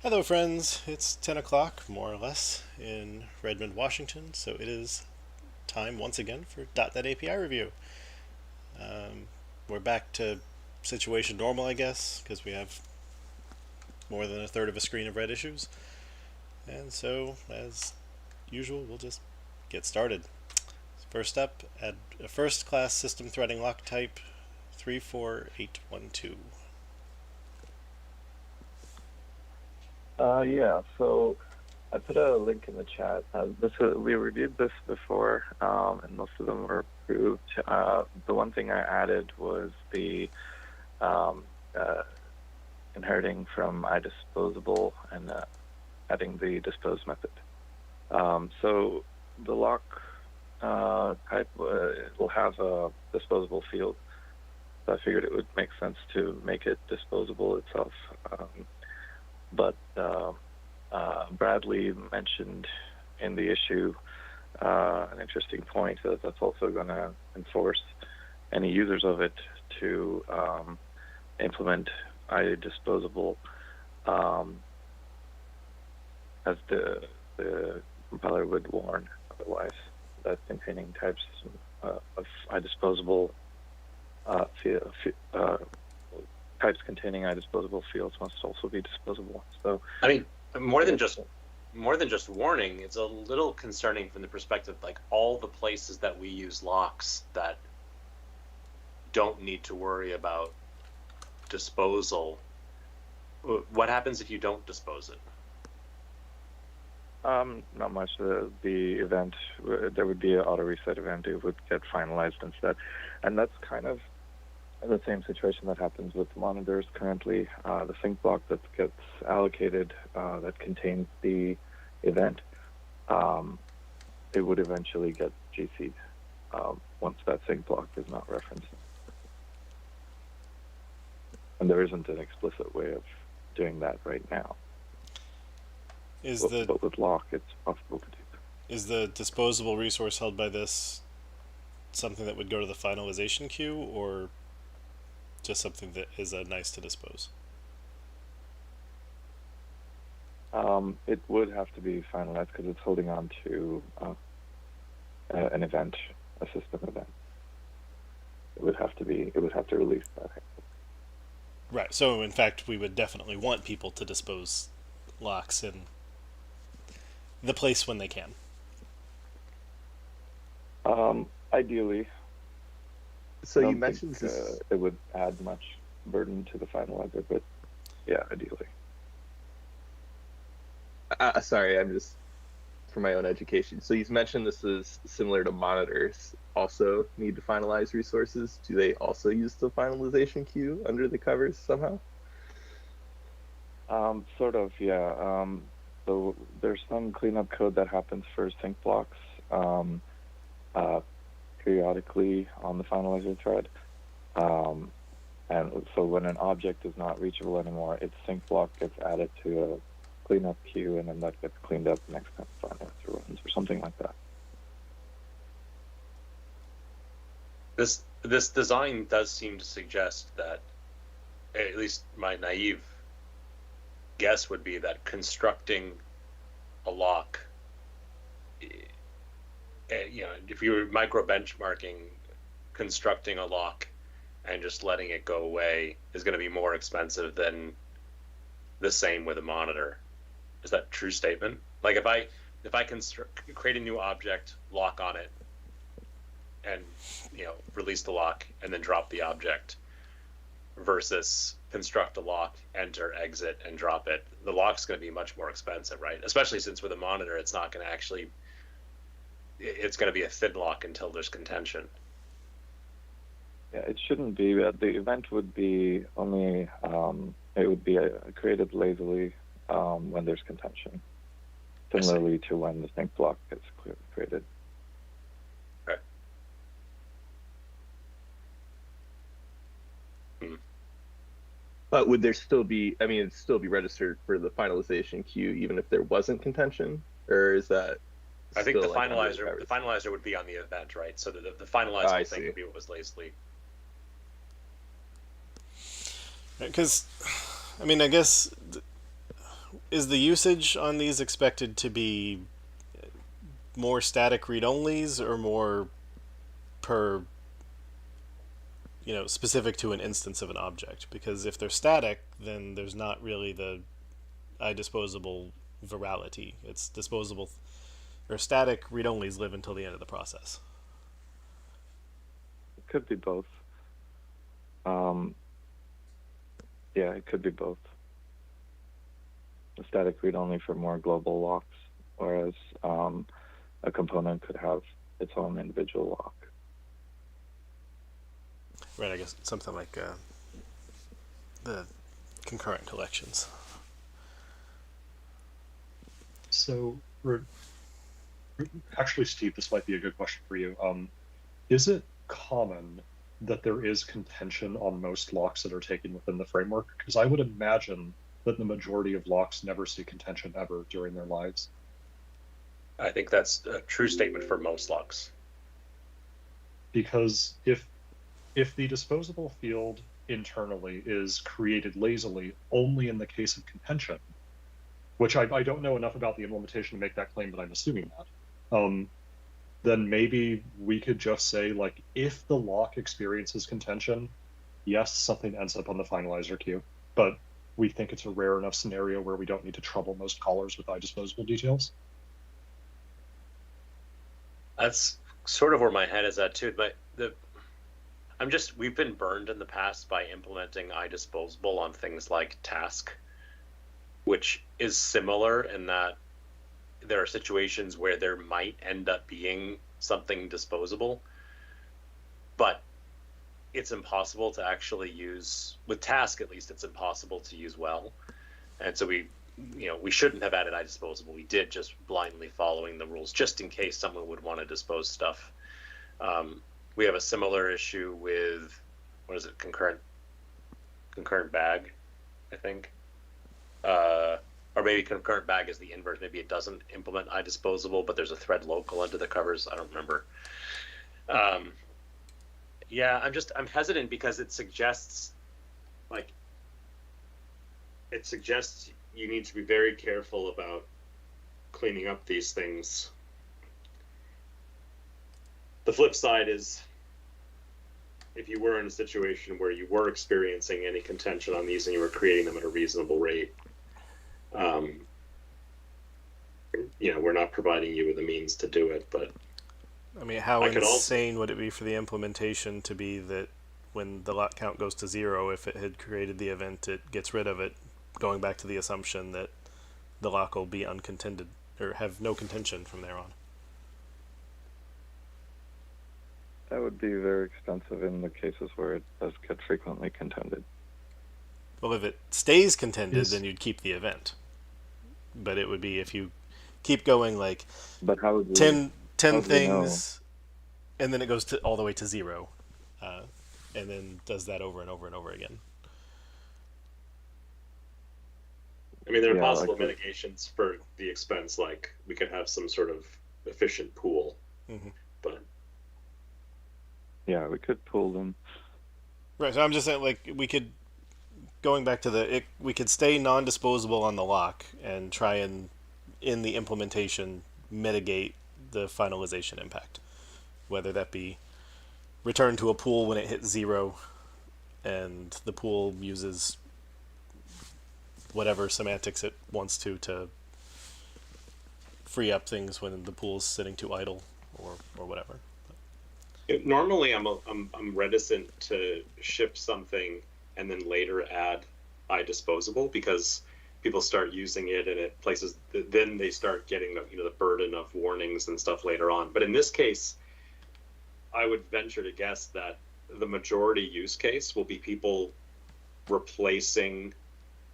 Hello, friends. It's 10 o'clock, more or less, in Redmond, Washington, so it is time once again for .NET API review. We're back to situation normal, I guess, because we have more than a third of a screen of red issues. And so, as usual, we'll just get started. First up, add a first class system threading lock type 34812. Yeah, so I put a link in the chat. We reviewed this before, and most of them were approved. The one thing I added was the um, uh, inheriting from iDisposable and adding the dispose method. So the lock type will have a disposable field. So I figured it would make sense to make it disposable itself. But Bradley mentioned in the issue an interesting point that that's also going to enforce any users of it to implement iDisposable as the compiler would warn otherwise, that containing types of iDisposable types containing iDisposable fields must also be disposable. So I mean, more than just warning, it's a little concerning from the perspective like all the places that we use locks that don't need to worry about disposal. What happens if you don't dispose it? Not much. The event, there would be an auto reset event. It would get finalized instead, and that's kind of the same situation that happens with monitors currently. The sync block that gets allocated that contains the event, it would eventually get GC'd once that sync block is not referenced. And there isn't an explicit way of doing that right now. But with lock, it's possible to do. Is the disposable resource held by this something that would go to the finalization queue, or just something that is nice to dispose? It would have to be finalized because it's holding on to an event, a system event. It would have to release that. Right. So in fact, we would definitely want people to dispose locks in the place when they can. Ideally. So you mentioned this. It would add much burden to the finalizer, but yeah, ideally. Sorry, I'm just for my own education. So you mentioned this is similar to monitors. Also need to finalize resources. Do they also use the finalization queue under the covers somehow? Sort of, yeah. So there's some cleanup code that happens for sync blocks periodically on the finalizer thread. And so when an object is not reachable anymore, its sync block gets added to a cleanup queue, and then that gets cleaned up next time the finalizer runs, or something like that. This design does seem to suggest that, at least my naive guess would be that constructing a lock, if you were micro benchmarking constructing a lock and just letting it go away is going to be more expensive than the same with a monitor. Is that a true statement? Like if I create a new object, lock on it, and release the lock and then drop the object, versus construct a lock, enter, exit, and drop it, the lock's going to be much more expensive, right? Especially since with a monitor, it's not going to actually. It's going to be a thin lock until there's contention. Yeah, it shouldn't be. The event would be only. It would be created lazily when there's contention, similarly to when the sync block gets created. Okay. But would there still be? I mean, it'd still be registered for the finalization queue, even if there wasn't contention, or is that? I think the finalizer would be on the event, right? So the finalizer thing would be what was lazily. Because, I mean, I guess is the usage on these expected to be more static read-onlys or more per, specific to an instance of an object? Because if they're static, then there's not really the iDisposable virality. It's disposable, or static read-onlys live until the end of the process. It could be both. Yeah, it could be both. A static read-only for more global locks, whereas a component could have its own individual lock. Right, I guess something like the concurrent collections. So, actually, Steve, this might be a good question for you. Is it common that there is contention on most locks that are taken within the framework? Because I would imagine that the majority of locks never see contention ever during their lives. I think that's a true statement for most locks. Because if the disposable field internally is created lazily only in the case of contention, which I don't know enough about the implementation to make that claim, but I'm assuming that, then maybe we could just say, like, if the lock experiences contention, yes, something ends up on the finalizer queue, but we think it's a rare enough scenario where we don't need to trouble most callers with iDisposable details. That's sort of where my head is at too. But we've been burned in the past by implementing iDisposable on things like task, which is similar in that there are situations where there might end up being something disposable, but it's impossible to actually use with task. At least it's impossible to use well, and so we shouldn't have added iDisposable. We did, just blindly following the rules just in case someone would want to dispose stuff. We have a similar issue with, what is it, concurrent bag, I think. Or maybe concurrent bag is the inverse. Maybe it doesn't implement iDisposable, but there's a thread local under the covers. I don't remember. Yeah, I'm hesitant because it suggests you need to be very careful about cleaning up these things. The flip side is, if you were in a situation where you were experiencing any contention on these and you were creating them at a reasonable rate, we're not providing you with the means to do it. But I mean, how insane would it be for the implementation to be that when the lock count goes to 0, if it had created the event, it gets rid of it, going back to the assumption that the lock will be uncontended or have no contention from there on? That would be very expensive in the cases where it does get frequently contended. Well, if it stays contended, then you'd keep the event. But it would be if you keep going like but how would 10 things, and then it goes all the way to 0, and then does that over and over and over again. I mean, there are possible mitigations for the expense, like we could have some sort of efficient pool, but yeah, we could pool them. Right. So I'm just saying, like, we could, going back to we could stay non-disposable on the lock and try and, in the implementation, mitigate the finalization impact, whether that be return to a pool when it hits 0, and the pool uses whatever semantics it wants to free up things when the pool's sitting too idle, or whatever. Normally, I'm reticent to ship something and then later add iDisposable, because people start using it and it places. Then they start getting the burden of warnings and stuff later on. But in this case, I would venture to guess that the majority use case will be people replacing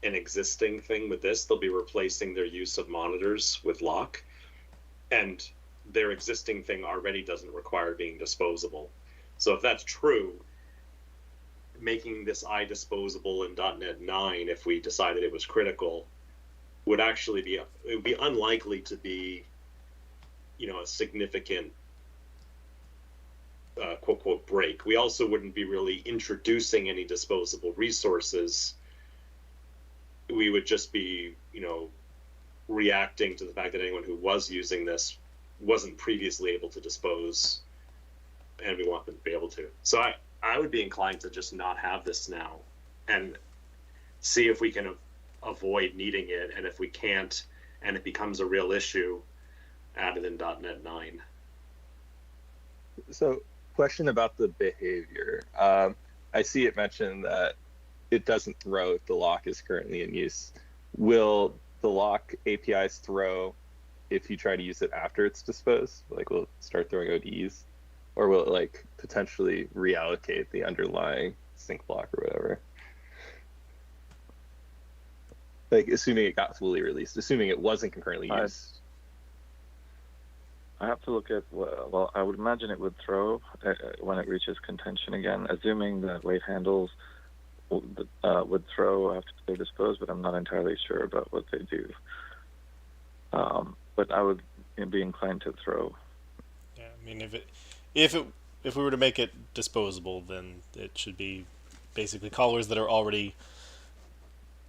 an existing thing with this. They'll be replacing their use of monitors with lock, and their existing thing already doesn't require being disposable. So if that's true, making this iDisposable in .NET 9, if we decided it was critical, would be unlikely to be, a significant quote quote break. We also wouldn't be really introducing any disposable resources. We would just be, reacting to the fact that anyone who was using this wasn't previously able to dispose, and we want them to be able to. So I would be inclined to just not have this now and see if we can avoid needing it, and if we can't and it becomes a real issue, add it in .NET 9. So, question about the behavior. I see it mentioned that it doesn't throw if the lock is currently in use. Will the lock APIs throw if you try to use it after it's disposed? Like, will it start throwing ODEs? Or will it, like, potentially reallocate the underlying sync block or whatever? Like, assuming it got fully released, assuming it wasn't concurrently used. I have to look at, well, I would imagine it would throw when it reaches contention again, assuming that wait handles would throw after they're disposed, but I'm not entirely sure about what they do. But I would be inclined to throw. Yeah, I mean, if we were to make it disposable, then it should be basically callers that are already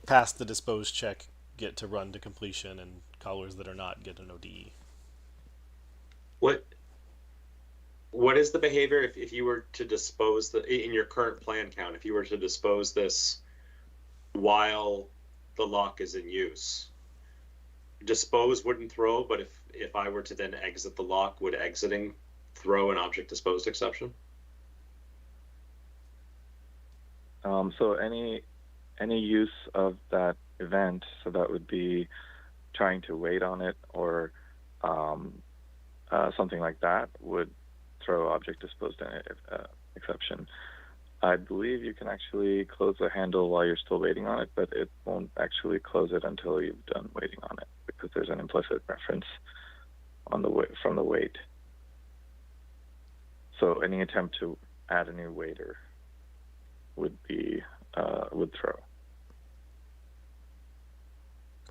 past the dispose check get to run to completion, and callers that are not get an ODE. What is the behavior if you were to dispose in your current plan count, if you were to dispose this while the lock is in use? Dispose wouldn't throw, but if I were to then exit the lock, would exiting throw an object disposed exception? So any use of that event, so that would be trying to wait on it or something like that, would throw object disposed exception. I believe you can actually close the handle while you're still waiting on it, but it won't actually close it until you've done waiting on it, because there's an implicit reference on from the wait. So any attempt to add a new waiter would throw.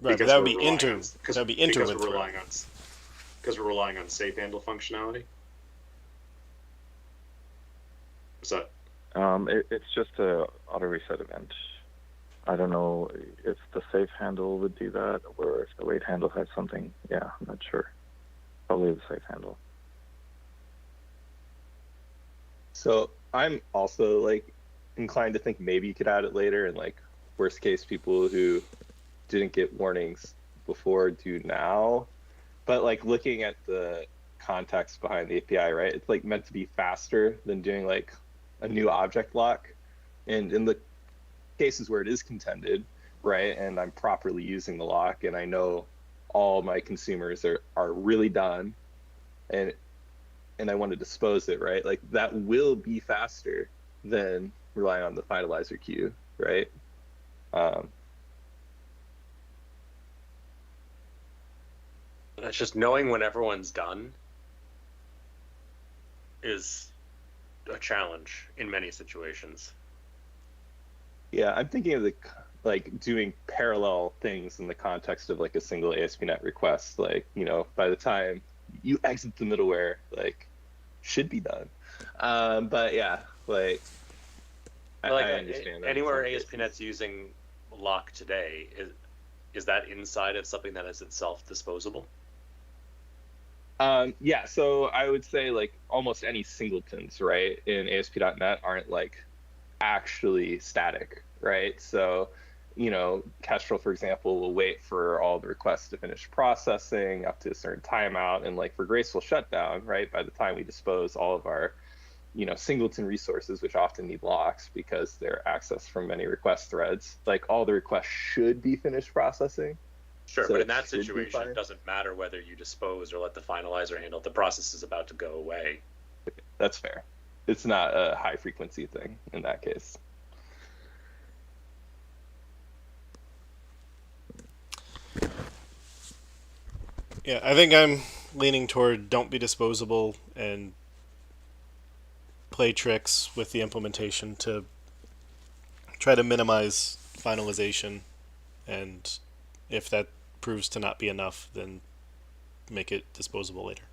Right, but that would be into. That would be into because with we're throw. relying on because we're relying on safe handle functionality. What's that? It's just a auto reset event. I don't know if the safe handle would do that, or if the wait handle has something. Yeah, I'm not sure. Probably the safe handle. So I'm also, like, inclined to think maybe you could add it later, and, like, worst case, people who didn't get warnings before do now. But, like, looking at the context behind the API, right, it's, like, meant to be faster than doing, like, a new object lock. And in the cases where it is contended, right, and I'm properly using the lock, and I know all my consumers are really done, and I want to dispose it, right, like, that will be faster than relying on the finalizer queue, right? It's just knowing when everyone's done is a challenge in many situations. Yeah, I'm thinking of like doing parallel things in the context of, like, a single ASP.NET request. Like, you know, by the time you exit the middleware, like, should be done. But yeah, like, I understand that anywhere ASP.NET's using lock today, is that inside of something that is itself disposable? Yeah, so I would say, like, almost any singletons, right, in ASP.NET aren't, like, actually static, right? So, you know, Kestrel, for example, will wait for all the requests to finish processing up to a certain timeout, and, like, for graceful shutdown, right, by the time we dispose all of our, you know, singleton resources, which often need locks because they're accessed from many request threads, like, all the requests should be finished processing. Sure, So but in it that should be situation, fine. it doesn't matter whether you dispose or let the finalizer handle it. The process is about to go away. That's fair. It's not a high frequency thing in that case. Yeah, I think I'm leaning toward don't be disposable and play tricks with the implementation to try to minimize finalization, and if that proves to not be enough, then make it disposable later.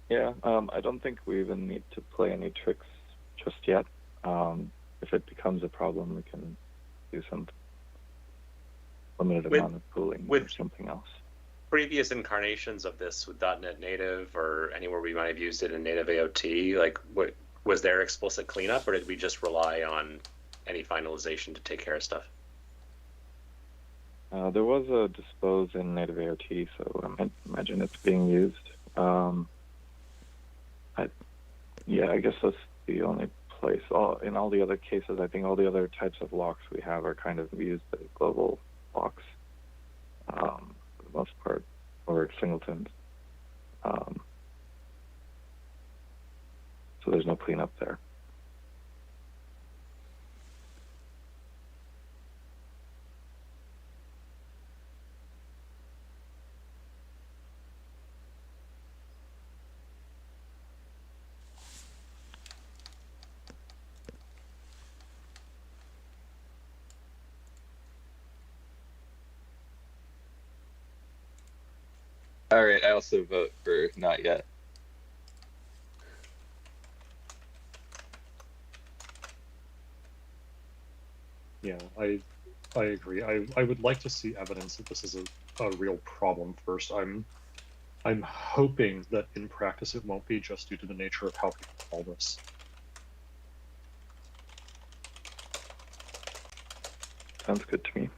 Yeah, I don't think we even need to play any tricks just yet. If it becomes a problem, we can do something. limited With- amount of pooling or with- something else. Previous incarnations of this with .NET Native or anywhere we might have used it in native AOT, like what was there explicit cleanup, or did we just rely on any finalization to take care of stuff? There was a dispose in native AOT, so I imagine it's being used. I guess that's the only place. In all the other cases, I think all the other types of locks we have are kind of used as global locks, for the most part, or singletons. So there's no cleanup there. All right, I also vote for not yet. Yeah, I agree. I would like to see evidence that this is a real problem first. I'm hoping that in practice it won't be just due to the nature of how people call this. Sounds good to me.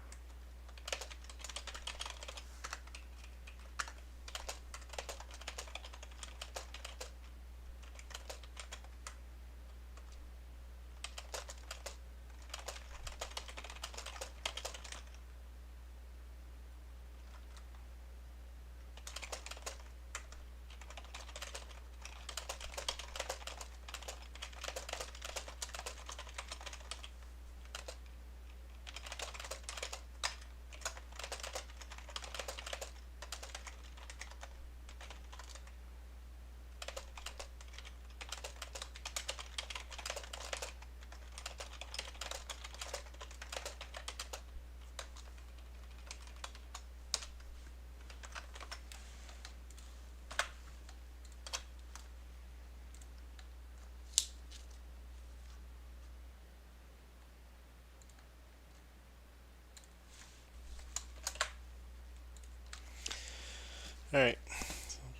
All right.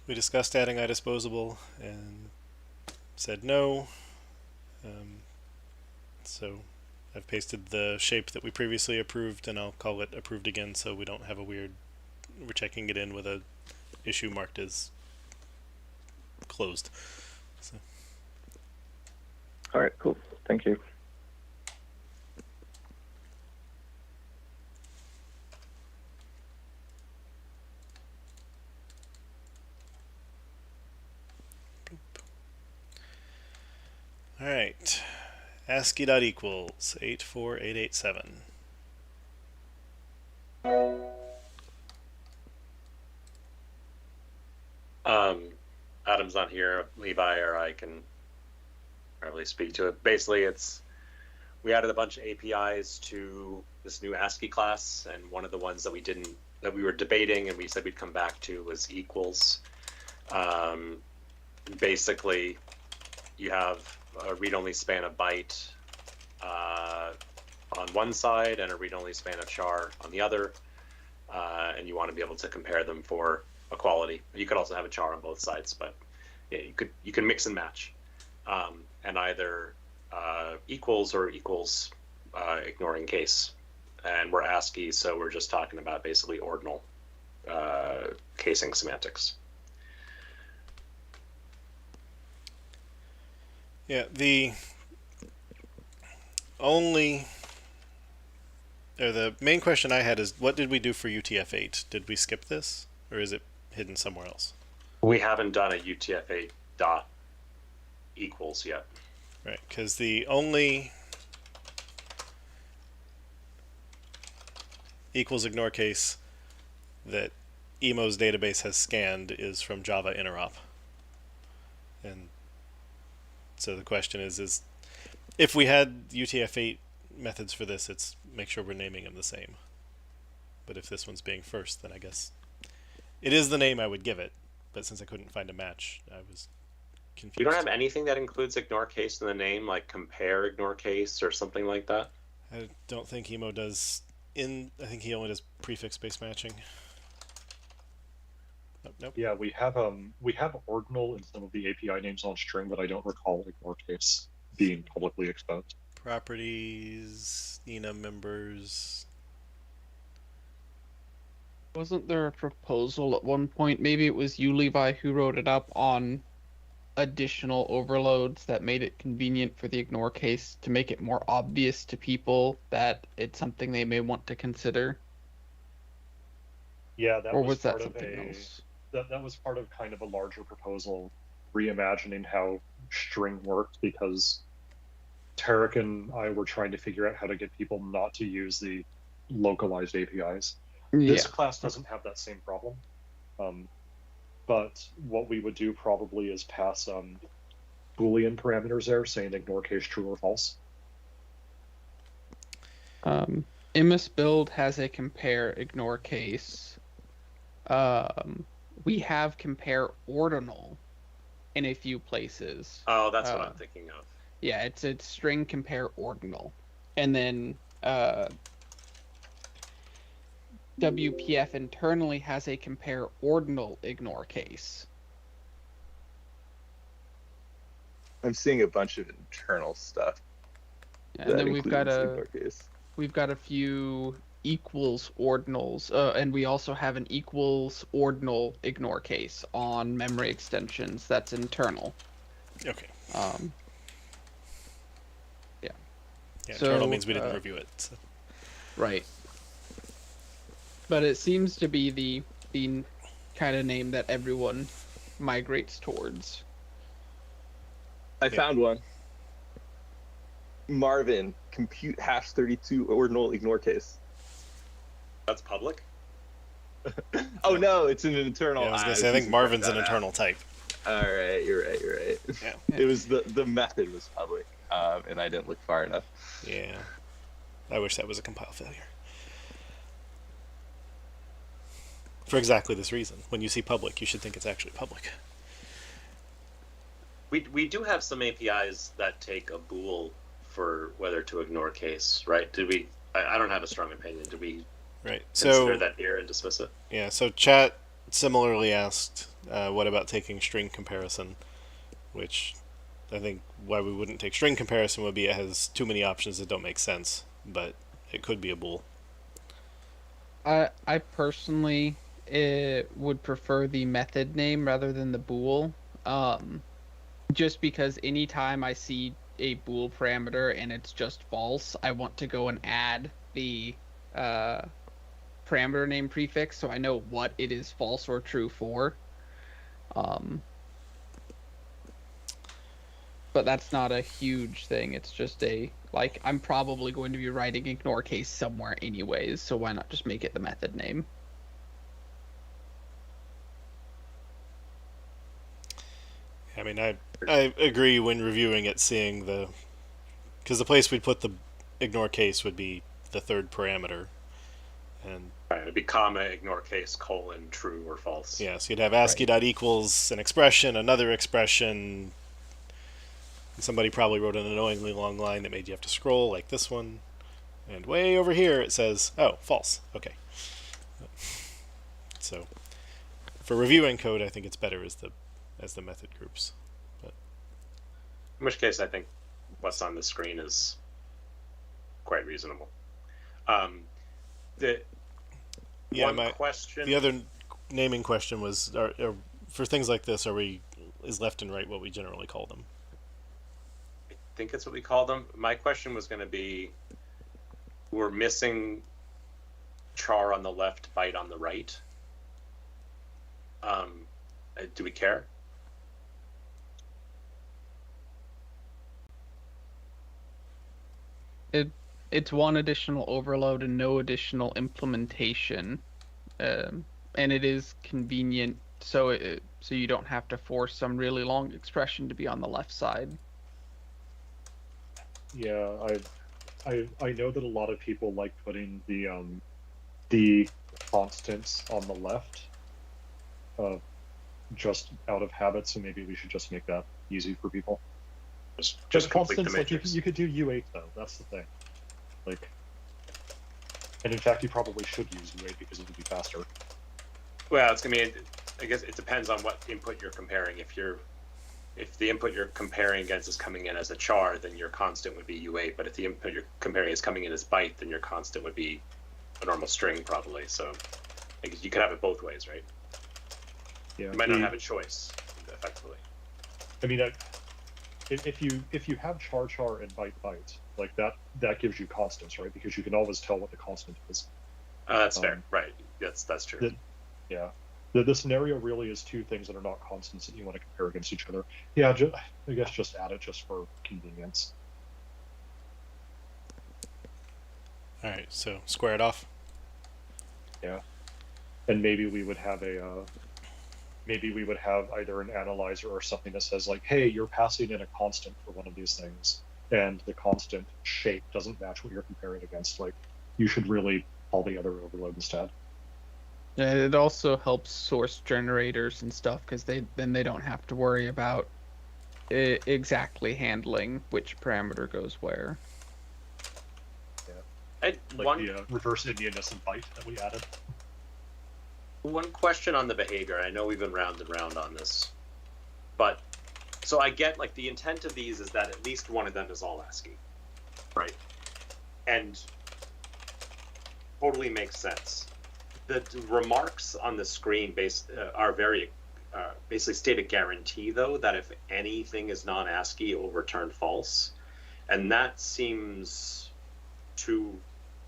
We discussed adding iDisposable and said no. So I've pasted the shape that we previously approved, and I'll call it approved again, so we don't have a weird. We're checking it in with a issue marked as closed. So. All right, cool. Thank you. All right. ASCII.equals 84887. Adam's not here. Levi or I can probably speak to it. Basically, we added a bunch of APIs to this new ASCII class, and one of the ones that we were debating and we said we'd come back to was equals. Basically, you have a read-only span of byte on one side and a read-only span of char on the other, and you want to be able to compare them for equality. You could also have a char on both sides, but yeah, you can mix and match, and either equals or equals ignoring case. And we're ASCII, so we're just talking about basically ordinal casing semantics. Yeah, the main question I had is, what did we do for UTF-8? Did we skip this, or is it hidden somewhere else? We haven't done a UTF-8 dot equals yet. Right, because the only equals ignore case that Emo's database has scanned is from Java interop. And so the question is if we had UTF-8 methods for this, it's make sure we're naming them the same. But if this one's being first, then I guess it is the name I would give it. But since I couldn't find a match, I was confused. You don't have anything that includes ignore case in the name, like compare ignore case or something like that? I don't think Emo does I think he only does prefix-based matching. Nope. Yeah, we have ordinal in some of the API names on string, but I don't recall ignore case being publicly exposed. Properties, enum members. Wasn't there a proposal at one point? Maybe it was you, Levi, who wrote it up on additional overloads that made it convenient for the ignore case to make it more obvious to people that it's something they may want to consider. Yeah, that Or was was that part of something a else? that was part of kind of a larger proposal, reimagining how string worked, because Tarek and I were trying to figure out how to get people not to use the localized APIs. Yeah. This class doesn't have that same problem. But what we would do probably is pass Boolean parameters there, saying ignore case true or false. MS build has a compare ignore case. We have compare ordinal in a few places. Oh, that's what I'm thinking of. Yeah, it's string compare ordinal, and then WPF internally has a compare ordinal ignore case. I'm seeing a bunch of internal stuff. And then we've got ignore case. a few equals ordinals, and we also have an equals ordinal ignore case on memory extensions that's internal. Okay. Yeah. Yeah, So, internal means we didn't review it. So. Right. But it seems to be the kind of name that everyone migrates towards. I found one. Marvin, compute hash 32 ordinal ignore case. That's public? Oh no, it's an internal. Yeah, I was gonna say I think Marvin's an internal type. All right, you're right. Yeah. It was the method was public, and I didn't look far enough. Yeah. I wish that was a compile failure. For exactly this reason. When you see public, you should think it's actually public. We do have some APIs that take a bool for whether to ignore case, right? Did we? I don't have a strong opinion. Did we Right. consider So that here and dismiss it? yeah. So chat similarly asked, what about taking string comparison? Which I think why we wouldn't take string comparison would be it has too many options that don't make sense, but it could be a bool. I personally would prefer the method name rather than the bool. Just because anytime I see a bool parameter and it's just false, I want to go and add the parameter name prefix so I know what it is false or true for. But that's not a huge thing. It's just I'm probably going to be writing ignore case somewhere anyways, so why not just make it the method name? I mean, I agree when reviewing it, seeing because the place we'd put the ignore case would be the third parameter, and Right, it'd be comma ignore case colon true or false. yeah, so you'd have ASCII dot equals an expression, another expression. And somebody probably wrote an annoyingly long line that made you have to scroll, like this one, and way over here it says, "Oh, false." Okay. So, for reviewing code, I think it's better as the method groups. But In which case, I think what's on the screen is quite reasonable. The question. The other naming question was, for things like this, is left and right what we generally call them? I think it's what we call them. My question was going to be, we're missing char on the left, byte on the right. Do we care? It's one additional overload and no additional implementation, and it is convenient so you don't have to force some really long expression to be on the left side. Yeah, I know that a lot of people like putting the constants on the left, just out of habit. So maybe we should just make that easy for people. Just complete the constants, like matrix. you could do U8 though. That's the thing. Like And in fact, you probably should use U8 because it would be faster. Well, it's gonna be. I guess it depends on what input you're comparing. If the input you're comparing against is coming in as a char, then your constant would be U8. But if the input you're comparing is coming in as byte, then your constant would be a normal string, probably. So I guess you could have it both ways, right? Yeah. You might not have a choice, effectively. I mean, if you have char and byte, like that gives you constants, right? Because you can always tell what the constant is. That's fair, right? That's true. Yeah. The scenario really is two things that are not constants that you want to compare against each other. Yeah, I guess just add it just for convenience. All right, so square it off. Yeah, and maybe we would have either an analyzer or something that says like, hey, you're passing in a constant for one of these things, and the constant shape doesn't match what you're comparing against. Like, you should really call the other overload instead. Yeah, it also helps source generators and stuff because they don't have to worry about exactly handling which parameter goes where. Yeah. Like the reverse Indianness and byte that we added. One question on the behavior. I know we've been round and round on this, but so I get like the intent of these is that at least one of them is all ASCII, right? And totally makes sense. The remarks on the screen are very basically state a guarantee, though, that if anything is non-ASCII, it will return false, and that seems too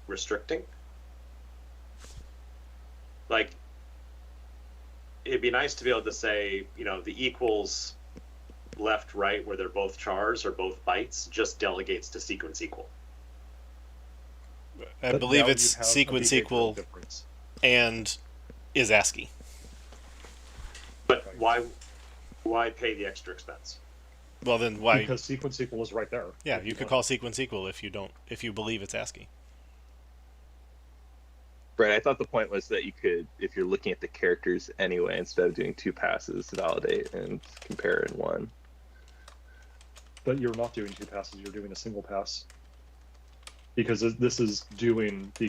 restricting. Like, it'd be nice to be able to say, the equals left, right, where they're both chars or both bytes, just delegates to sequence equal. I believe it's sequence equal difference. And is ASCII. But why pay the extra expense? Well, then why? Because sequence equal is right there. Yeah, you could call sequence equal if you believe it's ASCII. Right, I thought the point was that you could, if you're looking at the characters anyway, instead of doing two passes, validate and compare in one. But you're not doing two passes, you're doing a single pass. Because this is doing the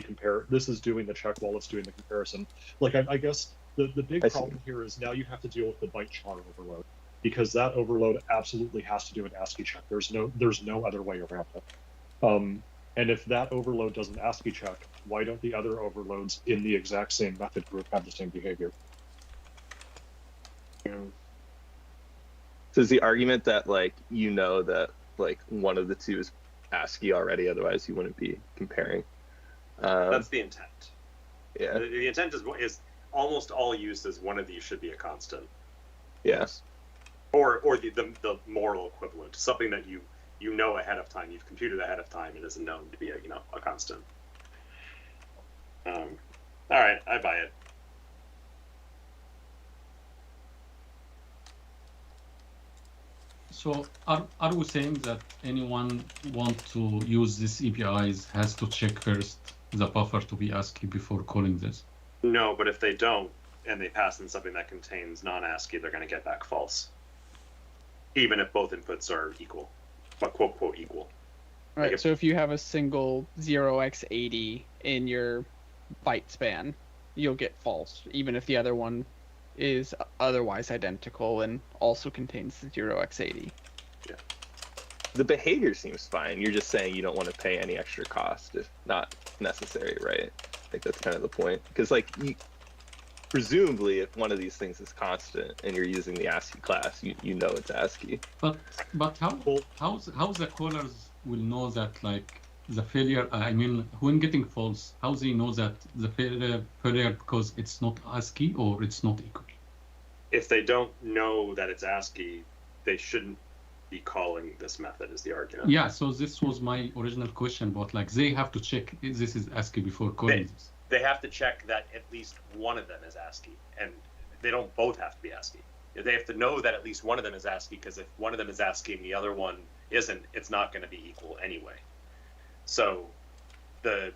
check while it's doing the comparison. Like, I guess the big problem here is now you have to deal with the byte char overload, because that overload absolutely has to do an ASCII check. There's no other way around it. And if that overload does an ASCII check, why don't the other overloads in the exact same method group have the same behavior? So is the argument that that one of the two is ASCII already, otherwise you wouldn't be comparing? That's the intent. Yeah. The intent is almost all uses one of these should be a constant. Yes. Or the moral equivalent, something that you know ahead of time, you've computed ahead of time, and isn't known to be a constant. All right, I buy it. So are we saying that anyone want to use these APIs has to check first the buffer to be ASCII before calling this? No, but if they don't, and they pass in something that contains non-ASCII, they're going to get back false. Even if both inputs are equal, but quote equal. Right, so if you have a single 0x80 in your byte span, you'll get false, even if the other one is otherwise identical and also contains the 0x80. Yeah. The behavior seems fine. You're just saying you don't want to pay any extra cost if not necessary, right? I think that's kind of the point. Because presumably if one of these things is constant and you're using the ASCII class, you know it's ASCII. But how the callers will know that the failure, when getting false, how they know that the failure because it's not ASCII or it's not equal? If they don't know that it's ASCII, they shouldn't be calling this method, is the argument. Yeah, so this was my original question, but they have to check if this is ASCII before calling this. They have to check that at least one of them is ASCII, and they don't both have to be ASCII. They have to know that at least one of them is ASCII, because if one of them is ASCII and the other one isn't, it's not going to be equal anyway. So the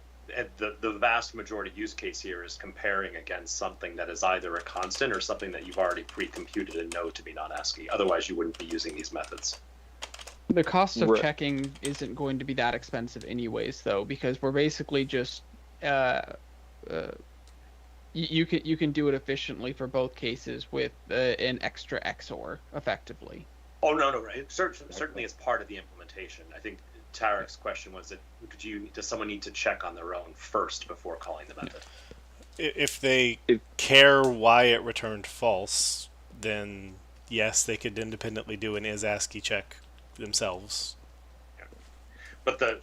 vast majority use case here is comparing against something that is either a constant or something that you've already pre-computed and know to be non-ASCII. Otherwise, you wouldn't be using these methods. The cost of checking isn't going to be that expensive anyways, though, because we're basically just you can do it efficiently for both cases with an extra XOR effectively. Oh no, right. Certainly, as part of the implementation. I think Tarek's question was that does someone need to check on their own first before calling the method? If they care why it returned false, then yes, they could independently do an is ASCII check themselves. Yeah. But the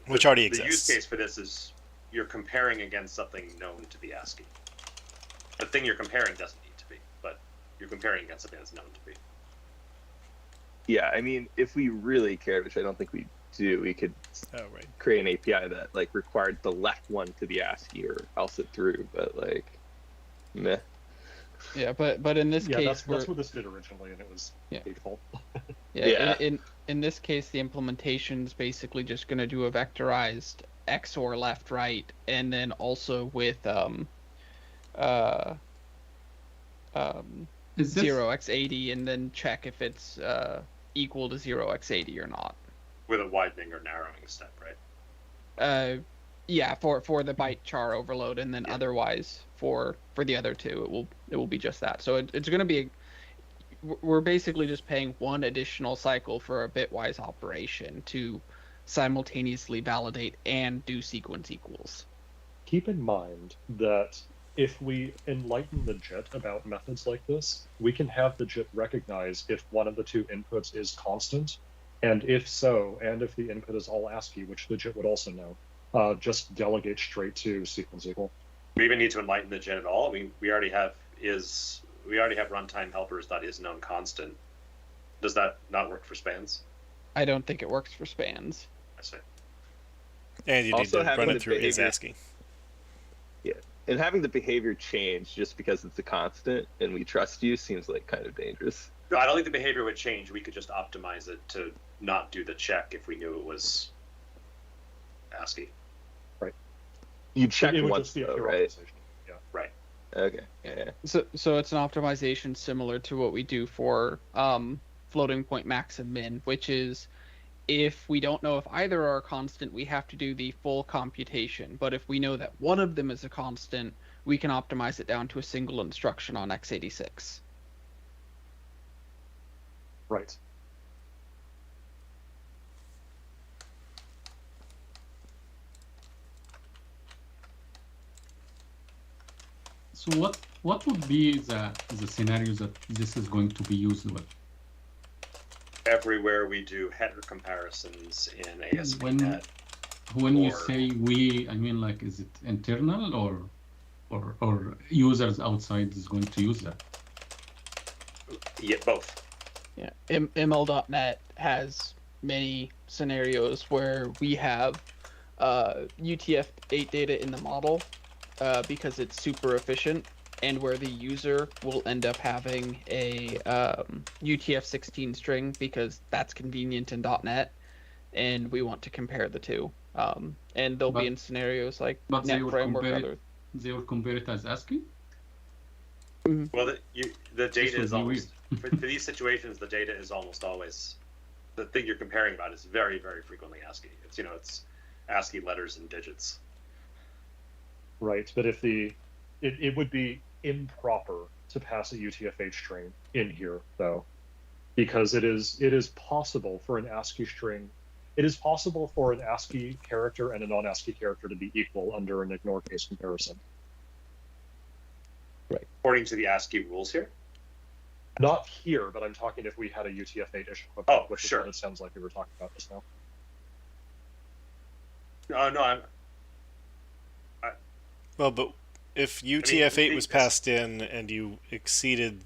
which already the exists. use case for this is you're comparing against something known to be ASCII. The thing you're comparing doesn't need to be, but you're comparing against something that's known to be. Yeah, I mean, if we really cared, which I don't think we do, we could create an API that like required the left one to be ASCII or else it through. But like, meh. Yeah, but in this case, that's what this did originally, and it was hateful. In this case, the implementation is basically just going to do a vectorized XOR left right, and then also with 0x80, and then check if it's equal to 0x80 or not. With a widening or narrowing step, right? Yeah, for the byte char overload, and then otherwise for the other two, it will be just that. So it's going to be we're basically just paying one additional cycle for a bitwise operation to simultaneously validate and do sequence equals. Keep in mind that if we enlighten the JIT about methods like this, we can have the JIT recognize if one of the two inputs is constant, and if so, and if the input is all ASCII, which the JIT would also know, just delegate straight to sequence equal. We even need to enlighten the JIT at all. I mean, we already have runtime helpers.is known constant. Does that not work for spans? I don't think it works for spans. I see. And you Also need to run it through is behavior, ASCII. Yeah, and having the behavior change just because it's a constant and we trust you seems like kind of dangerous. No, I don't think the behavior would change. We could just optimize it to not do the check if we knew it was ASCII. Right. You check it would once, just be a though, pure right? optimization. Yeah. Right. Okay. Yeah. So it's an optimization similar to what we do for floating point max and min, which is if we don't know if either are a constant, we have to do the full computation. But if we know that one of them is a constant, we can optimize it down to a single instruction on x86. Right. So what would be the scenarios that this is going to be used with? Everywhere we do header comparisons in ASCII. When you say we, I mean, like, is it internal or users outside is going to use that? Yeah, both. Yeah, ML.NET has many scenarios where we have UTF-8 data in the model because it's super efficient, and where the user will end up having a UTF-16 string because that's convenient in .NET, and we want to compare the two. And they'll be in scenarios like Net Framework. They will compare it as ASCII? Well, the data is always, for these situations, the data is almost always, the thing you're comparing about is very, very frequently ASCII. It's ASCII letters and digits. Right, but if it would be improper to pass a UTF-8 string in here, though, because it is possible for an ASCII string, it is possible for an ASCII character and a non-ASCII character to be equal under an ignore case comparison. Right. According to the ASCII rules here? Not here, but I'm talking if we had a UTF-8-ish equivalent, which sure. is what it sounds like we were talking about just now. No, Well, but if UTF-8 was passed in and you exceeded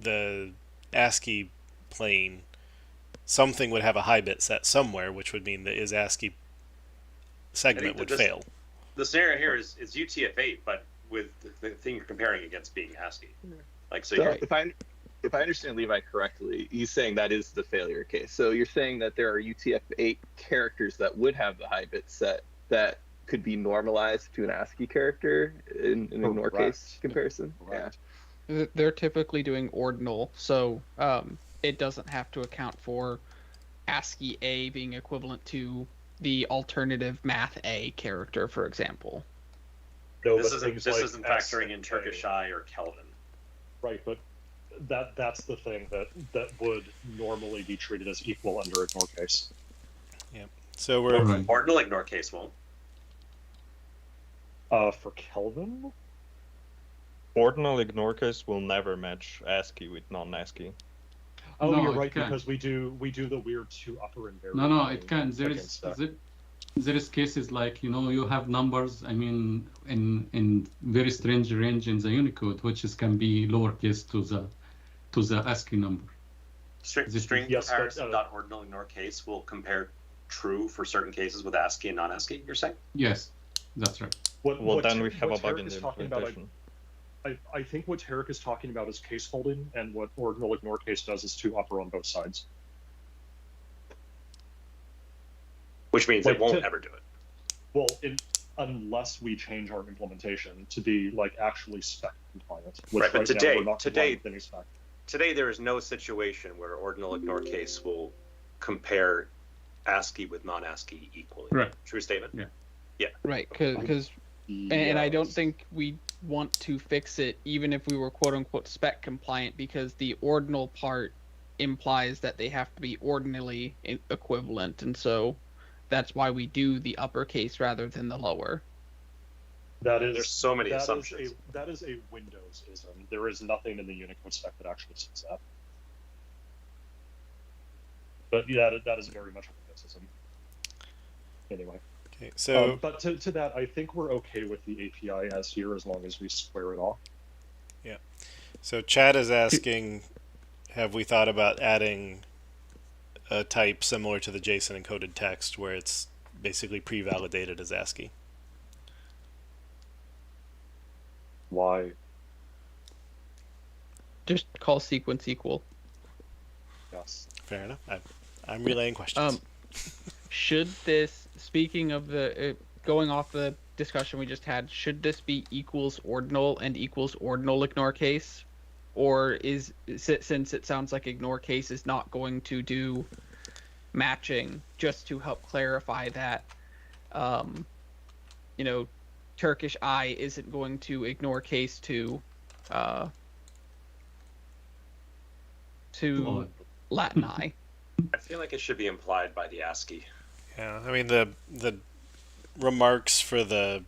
the ASCII plane, something would have a high bit set somewhere, which would mean the is ASCII segment would fail. The scenario here is UTF-8, but with the thing you're comparing against being ASCII. Like so if I understand Levi correctly, he's saying that is the failure case. So you're saying that there are UTF-8 characters that would have the high bit set that could be normalized to an ASCII character in an ignore case comparison. Correct. Yeah, they're typically doing ordinal, so it doesn't have to account for ASCII A being equivalent to the alternative math A character, for example. No, This but isn't things this like isn't factoring S in and Turkish K. I or Kelvin. Right, but that's the thing that would normally be treated as equal under ignore case. Yep. So we're Right. Ordinal ignore case won't. For Kelvin, Ordinal ignore case will never match ASCII with non-ASCII. oh, No, you're it right, can. because we do the weird two upper and very. No, it can. against that. There is cases like, you have numbers, I mean, in very strange range in the Unicode, which can be lowercase to the ASCII number. String Yes, but, comparison dot ordinal ignore case will compare true for certain cases with ASCII and non-ASCII, you're saying? Yes, that's right. Well, then we have a bug Tarek in is the talking about, implementation. I think what Tarek is talking about is case folding, and what ordinal ignore case does is to upper on both sides. Which means Like it won't to- ever do it. Well, unless we change our implementation to be like actually spec compliant, which Right, but now today- we're not today- compliant with any spec. Today there is no situation where ordinal ignore case will compare ASCII with non-ASCII equally. Right. True statement? Yeah. Right, because and I don't think we want to fix it even if we were quote unquote spec compliant, because the ordinal part implies that they have to be ordinally equivalent, and so that's why we do the uppercase rather than the lower. That is, There's so many that is assumptions. that is a Windows-ism. There is nothing in the Unicode spec that actually says that. But yeah, that is very much a Windows-ism. Anyway. okay. So But to that, I think we're okay with the API as here as long as we square it off. So Chad is asking, have we thought about adding a type similar to the JSON encoded text where it's basically pre-validated as ASCII? Why? Just call sequence equal. Yes. Fair enough. I'm relaying questions. Should this, speaking of the going off the discussion we just had, should this be equals ordinal and equals ordinal ignore case, or is, since it sounds like ignore case is not going to do matching, just to help clarify that, Turkish I isn't going to ignore case to Latin I. I feel like it should be implied by the ASCII. Yeah, I mean the remarks for the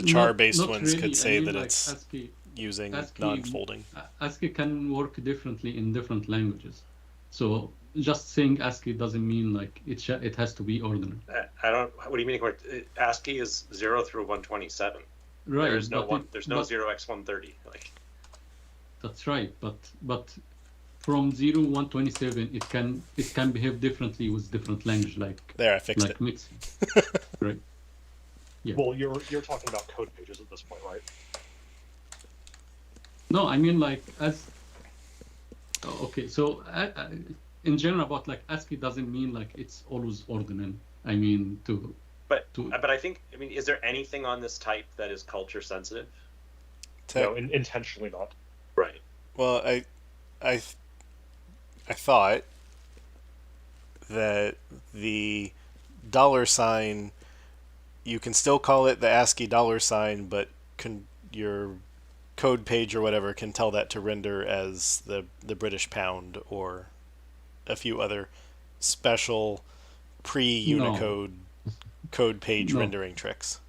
char-based Not ones really. could say I mean, that like it's ASCII using ASCII non-folding. ASCII can work differently in different languages. So just saying ASCII doesn't mean like it has to be ordinal. I don't. What do you mean? ASCII is 0 through 127. Right. There's no but one. it- There's no but 0x130. Like That's right. But from 0 to 127, it can behave differently with different language, like There, I fixed it. mixing. Right. Yeah. Well, you're talking about code pages at this point, right? No, I mean like as. Okay, so in general, about like ASCII doesn't mean like it's always ordinal. I mean But I think, is there anything on this type that is culture sensitive? No, intentionally not. Right. Well, I thought that the $, you can still call it the ASCII $, but your code page or whatever can tell that to render as the British pound or a few other special pre-Unicode code page rendering tricks.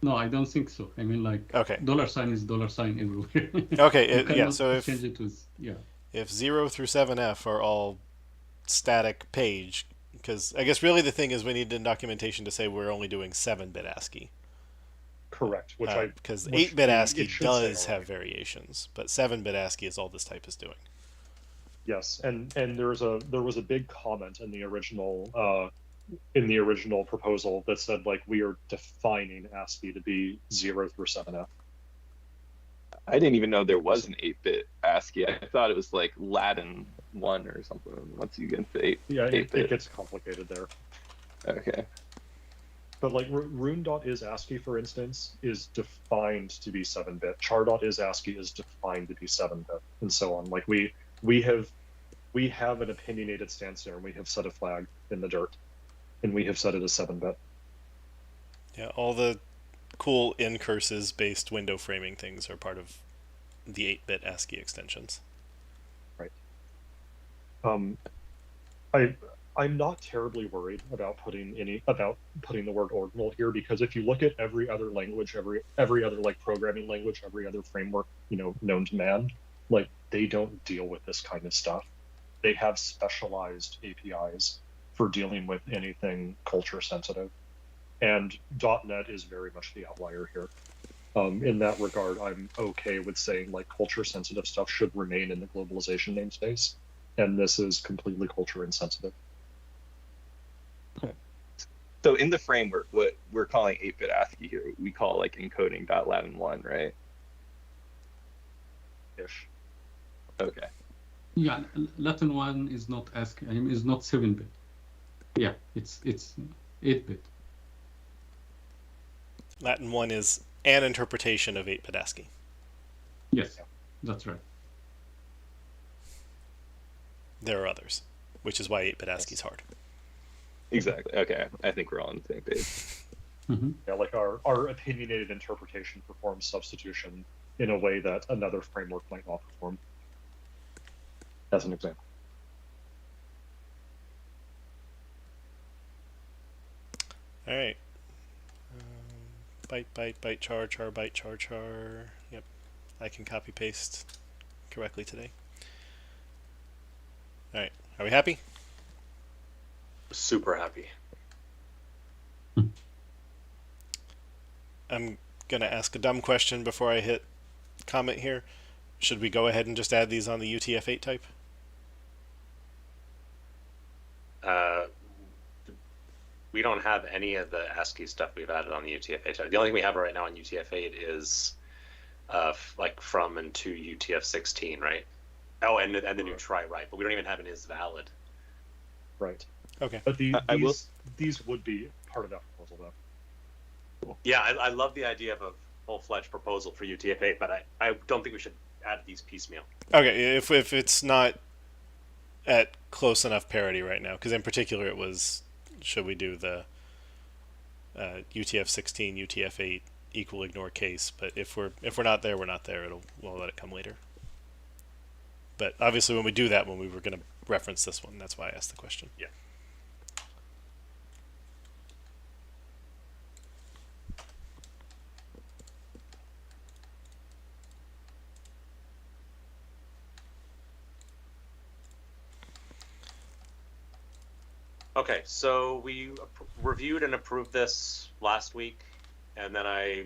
No, I don't think so. I mean, like, Okay. $sign is $sign everywhere. Okay, You cannot so if change it with, if 0 through 7F are all static page, because I guess really the thing is we need the documentation to say we're only doing 7-bit ASCII. Correct. Because which 8-bit it ASCII should does say have already. variations, but 7-bit ASCII is all this type is doing. Yes, and there was a big comment in the original proposal that said like we are defining ASCII to be 0 through 7F. I didn't even know there was an 8-bit ASCII. I thought it was like Latin 1 or something. Once you get into 8, Yeah, it 8-bit. gets complicated there. Okay. But like rune.is ASCII, for instance, is defined to be 7-bit. Char.is ASCII is defined to be 7-bit, and so on. Like we have an opinionated stance there, and we have set a flag in the dirt. and we have set it as 7-bit. Yeah, all the cool incurses based window framing things are part of the 8-bit ASCII extensions. Right. I'm not terribly worried about putting the word ordinal here, because if you look at every other language, every other like programming language, every other framework, known to man, like they don't deal with this kind of stuff. They have specialized APIs for dealing with anything culture sensitive. And .NET is very much the outlier here. In that regard, I'm okay with saying like culture sensitive stuff should remain in the globalization namespace, and this is completely culture insensitive. So in the framework, what we're calling 8-bit ASCII here, we call like encoding.latin1, right? Ish. Okay. Yeah, Latin 1 is not ASCII. I mean, is not 7-bit. Yeah, it's 8-bit. Latin 1 is an interpretation of 8-bit ASCII. Yes, that's right. There are others, which is why 8-bit ASCII is hard. Exactly. Okay. I think we're all on the same page. Mm-hmm. Yeah, like our opinionated interpretation performs substitution in a way that another framework might not perform. As an example. All right. Byte, char, byte, char. Yep. I can copy paste correctly today. All right. Are we happy? Super happy. I'm going to ask a dumb question before I hit comment here. Should we go ahead and just add these on the UTF-8 type? We don't have any of the ASCII stuff we've added on the UTF-8 type. The only thing we have right now on UTF-8 is like from and to UTF-16, right? Oh, and the new try, right? But we don't even have an is valid. Right. Okay. But these would be part of that proposal, though. Yeah, I love the idea of a full-fledged proposal for UTF-8, but I don't think we should add these piecemeal. Okay, if it's not at close enough parity right now, because in particular it was, should we do the UTF-16, UTF-8 equal ignore case? But if we're not there, we're not there. We'll let it come later. But obviously, when we do that, when we were going to reference this one, that's why I asked the question. Yeah. Okay, so we reviewed and approved this last week, and then I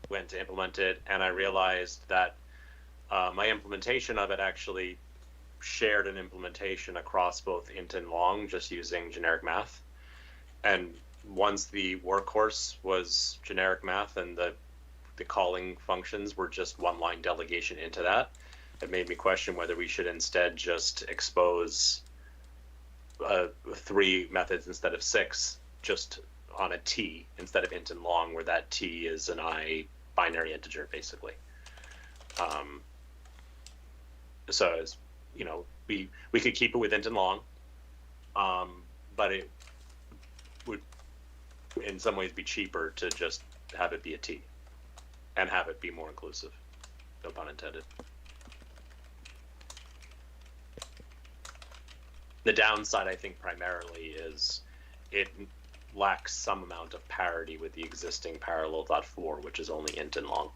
went to implement it, and I realized that my implementation of it actually shared an implementation across both int and long, just using generic math. And once the workhorse was generic math and the calling functions were just one-line delegation into that, it made me question whether we should instead just expose 3 methods instead of 6, just on a t instead of int and long, where that t is an I binary integer, basically. So as we could keep it with int and long, but it would in some ways be cheaper to just have it be a t and have it be more inclusive. No pun intended. The downside, I think, primarily is it lacks some amount of parity with the existing parallel.4, which is only int and long.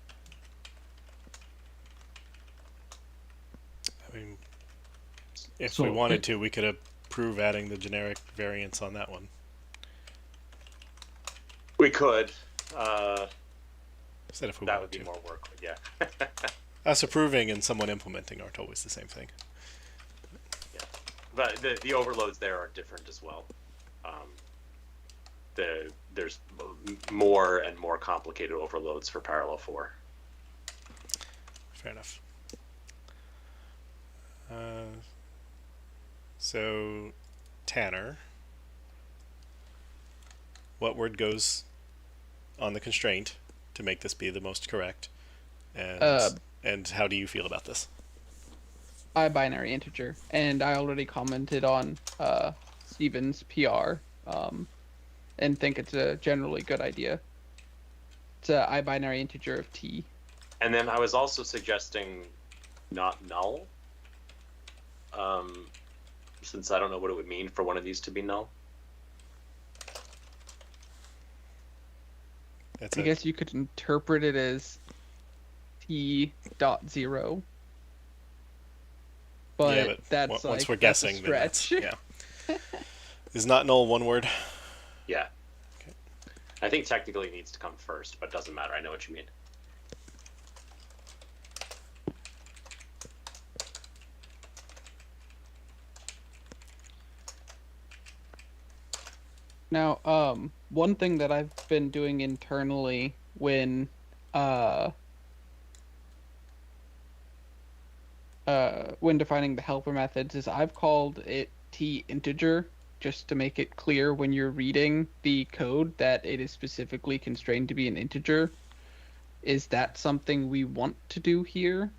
I mean, if So we wanted to, we could approve adding the generic variants on that one. We could. Said if we That wanted would be to. more work, but yeah. Us approving and someone implementing aren't always the same thing. Yeah. But the overloads there are different as well. There's more and more complicated overloads for parallel 4. Fair enough. So, Tanner, what word goes on the constraint to make this be the most correct? And how do you feel about this? I binary integer, and I already commented on Steven's PR. and think it's a generally good idea. It's a I-binary integer of t. And then I was also suggesting not null, since I don't know what it would mean for one of these to be null. I guess you could interpret it as t.0. But that's once we're that's guessing, a stretch. then yeah. Is not null one word? Yeah. Okay. I think technically it needs to come first, but it doesn't matter. I know what you mean. Now, one thing that I've been doing internally when defining the helper methods is I've called it t integer, just to make it clear when you're reading the code that it is specifically constrained to be an integer. Is that something we want to do here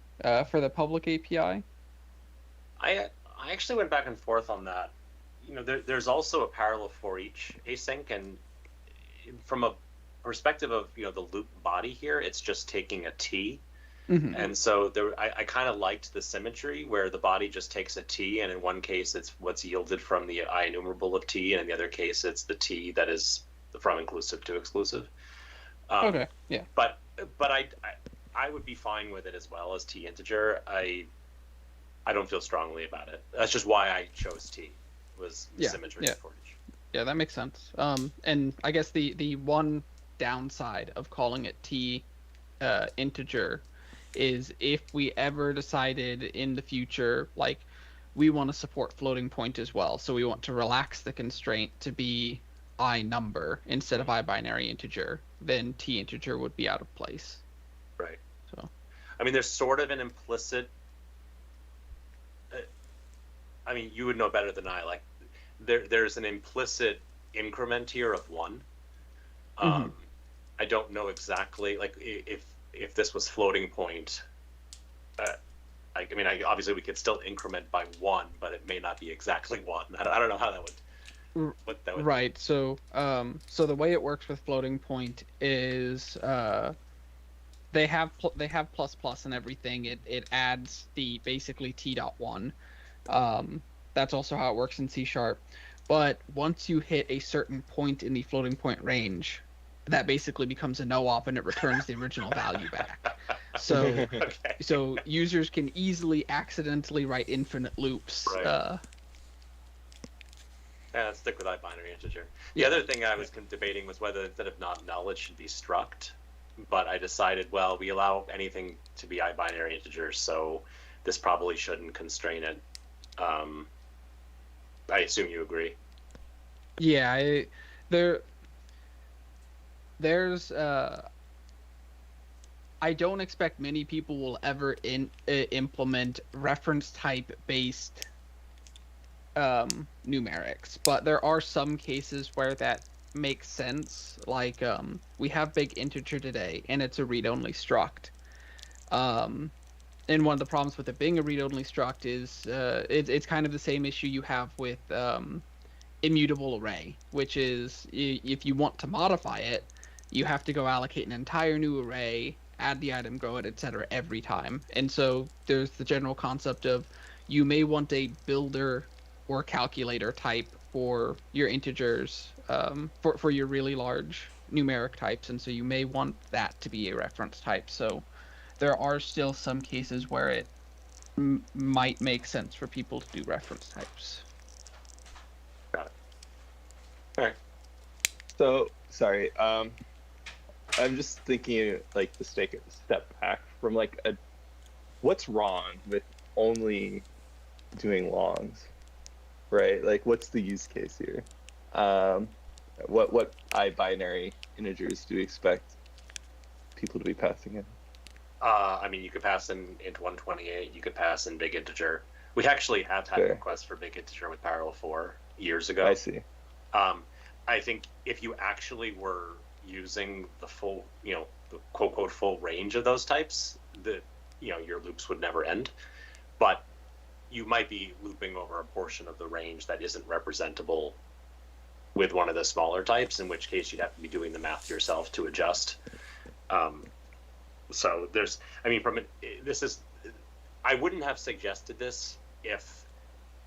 for the public API? I actually went back and forth on that. You know, there's also a parallel for each async, and from a perspective of, you know, the loop body here, it's just taking a t. Mm-hmm. And so I kind of liked the symmetry where the body just takes a t, and in one case it's what's yielded from the I enumerable of t, and in the other case it's the t that is from inclusive to exclusive. Okay, yeah. But I would be fine with it as well as t integer. I don't feel strongly about it. That's just why I chose t, was the symmetry for each. Yeah, that makes sense. And I guess the one downside of calling it t integer is if we ever decided in the future, like, we want to support floating point as well, so we want to relax the constraint to be I number instead of I binary integer, then t integer would be out of place. Right. So, I mean, there's sort of an implicit. I mean, you would know better than I. Like, there's an implicit increment here of 1. I don't know exactly, like, if this was floating point. I mean, obviously we could still increment by 1, but it may not be exactly 1. I don't know how that would. What that would. Right. So, so the way it works with floating point is they have plus plus and everything. It adds the basically t.1. That's also how it works in C#. But once you hit a certain point in the floating point range, that basically becomes a no-op and it returns the original value back. So, Okay. So users can easily accidentally write infinite loops. Right. Yeah, let's stick with I binary integer. The Yeah. other thing I was debating was whether instead of not null it should be struct, but I decided, well, we allow anything to be I binary integer, so this probably shouldn't constrain it. I assume you agree. Yeah, there's I don't expect many people will ever implement reference type based numerics, but there are some cases where that makes sense. Like we have big integer today, and it's a read-only struct. And one of the problems with it being a read-only struct is it's kind of the same issue you have with immutable array, which is if you want to modify it, you have to go allocate an entire new array, add the item, grow it, etc. every time. And so there's the general concept of you may want a builder or calculator type for your integers, for your really large numeric types, and so you may want that to be a reference type. So there are still some cases where it might make sense for people to do reference types. Got it. All right. So, sorry, I'm just thinking, like, to take a step back from, like, what's wrong with only doing longs, right? Like, what's the use case here? What I-binary integers do we expect people to be passing in? I mean, you could pass in int 128. You could pass in big integer. We actually have had requests for big integer with parallel 4 years ago. I see. I think if you actually were using the full, the quote unquote full range of those types, your loops would never end. But you might be looping over a portion of the range that isn't representable with one of the smaller types, in which case you'd have to be doing the math yourself to adjust. So there's, I mean, I wouldn't have suggested this if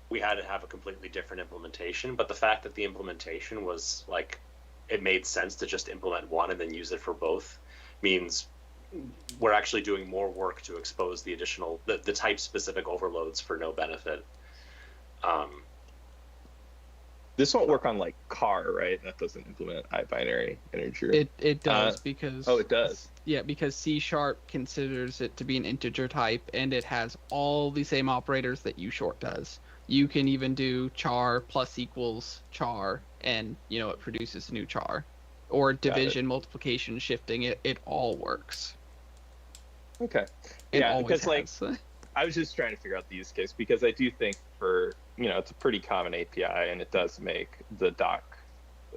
we had to have a completely different implementation, but the fact that the implementation was like, it made sense to just implement one and then use it for both means we're actually doing more work to expose the additional, the type specific overloads for no benefit. This won't work on like car, right? That doesn't implement binary integer. It does because it does. Yeah, because C# considers it to be an integer type, and it has all the same operators that ushort does. You can even do char plus equals char, and it produces a new char, or division, multiplication, shifting. It all works. Okay. Yeah, because like I was just trying to figure out the use case, because I do think for it's a pretty common API, and it does make the doc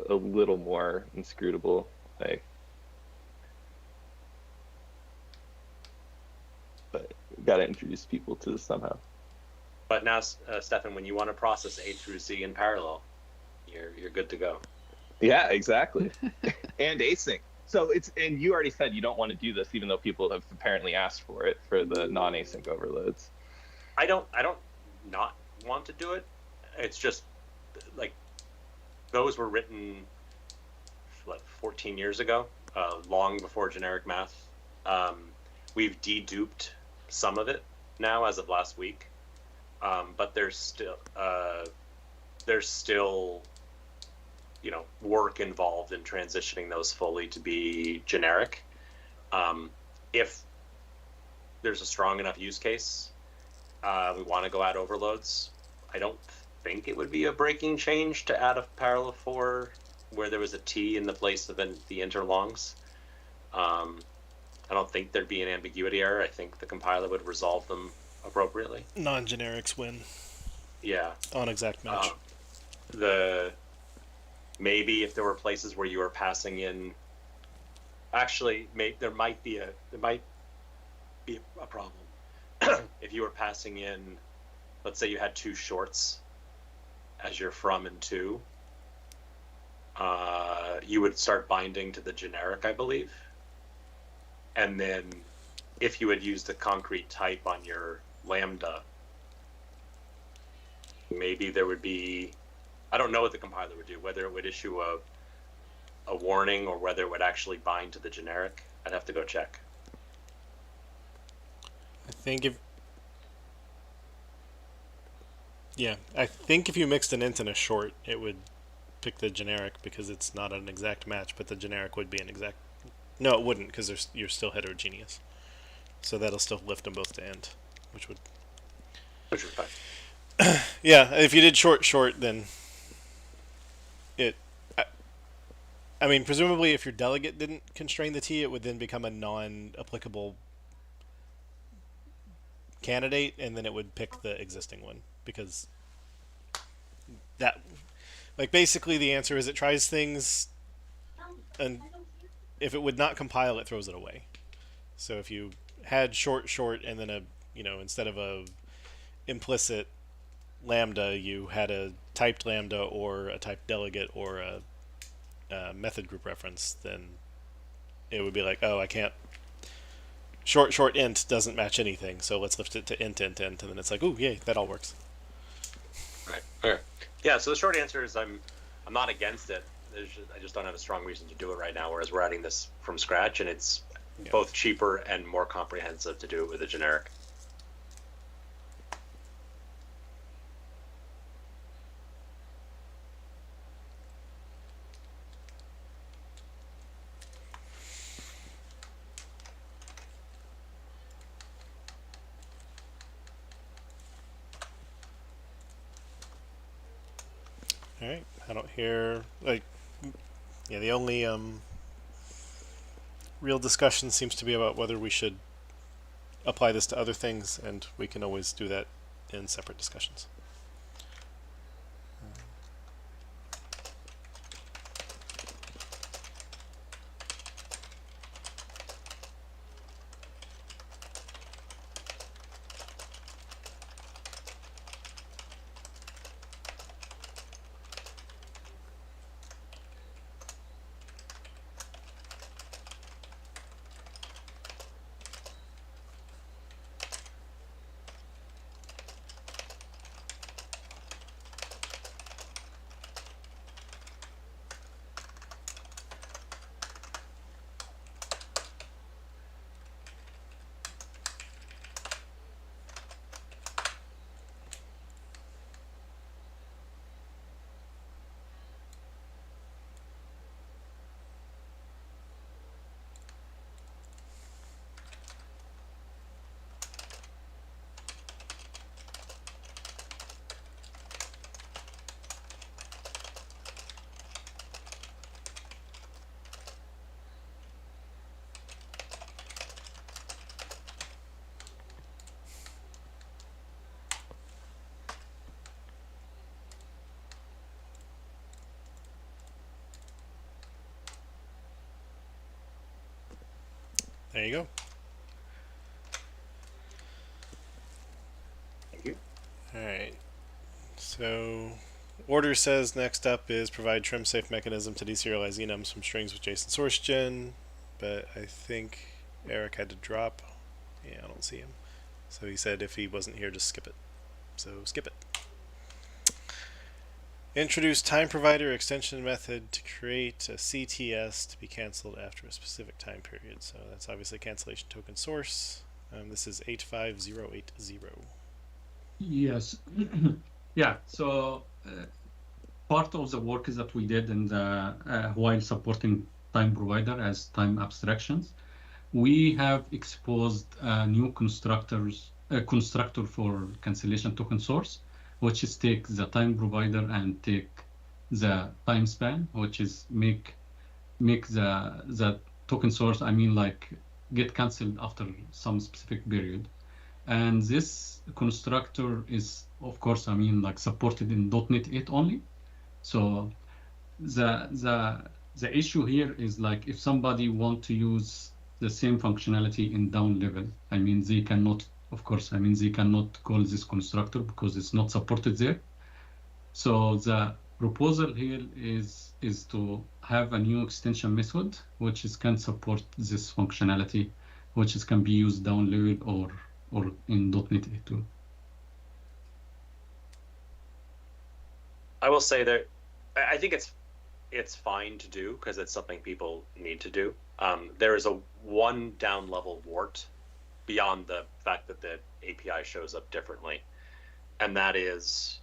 a little more inscrutable. Like, but got to introduce people to this somehow. But now, Stefan, when you want to process A through Z in parallel, you're good to go. Yeah, exactly. And async. So and you already said you don't want to do this, even though people have apparently asked for it for the non-async overloads. I don't not want to do it. It's just like those were written 14 years ago, long before generic math. We've deduped some of it now as of last week, but there's still work involved in transitioning those fully to be generic. If there's a strong enough use case, we want to go add overloads. I don't think it would be a breaking change to add a parallel 4 where there was a T in the place of the interlongs. I don't think there'd be an ambiguity error. I think the compiler would resolve them appropriately. Non-generics win. Yeah. On exact match. Maybe if there were places where you were passing in, actually, there might be a problem. If you were passing in, let's say you had 2 shorts as your from and to, you would start binding to the generic, I believe. And then if you had used a concrete type on your lambda, maybe there would be, I don't know what the compiler would do, whether it would issue a warning or whether it would actually bind to the generic. I'd have to go check. I think if you mixed an int and a short, it would pick the generic because it's not an exact match, but the generic would be an exact. No, it wouldn't, because you're still heterogeneous. So that'll still lift them both to int, which would be fine. Yeah, if you did short, then I mean, presumably if your delegate didn't constrain the T, it would then become a non-applicable candidate, and then it would pick the existing one, because that, like, basically the answer is it tries things, and if it would not compile, it throws it away. So if you had short, and then instead of a implicit lambda, you had a typed lambda or a typed delegate or a method group reference, then it would be like, oh, I can't. Short int doesn't match anything, so let's lift it to int, and then it's like, ooh, yay, that all works. Right. Okay. Yeah. So the short answer is I'm not against it. I just don't have a strong reason to do it right now. Whereas we're adding this from scratch, and it's both cheaper and more comprehensive to do it with a generic. All right. I don't hear the only real discussion seems to be about whether we should apply this to other things, and we can always do that in separate discussions. There you go. Thank you. All right. So, order says next up is provide trim safe mechanism to deserialize enums from strings with JSON source gen, but I think Eric had to drop. Yeah, I don't see him. So he said if he wasn't here, just skip it. So skip it. Introduce time provider extension method to create a CTS to be canceled after a specific time period. So that's obviously cancellation token source. This is 85080. Yes. Yeah. So part of the work is that we did in the while supporting time provider as time abstractions, we have exposed new constructor for cancellation token source, which is take the time provider and take the time span, which is make the token source, I mean, like get cancelled after some specific period. And this constructor is, of course, I mean, like supported in .NET 8 only. So the issue here is like if somebody want to use the same functionality in down level, I mean, they cannot, of course, I mean, they cannot call this constructor because it's not supported there. So the proposal here is to have a new extension method which can support this functionality, which can be used down level or in .NET 8 too. I will say that I think it's fine to do because it's something people need to do. There is a one down level wart beyond the fact that the API shows up differently, and that is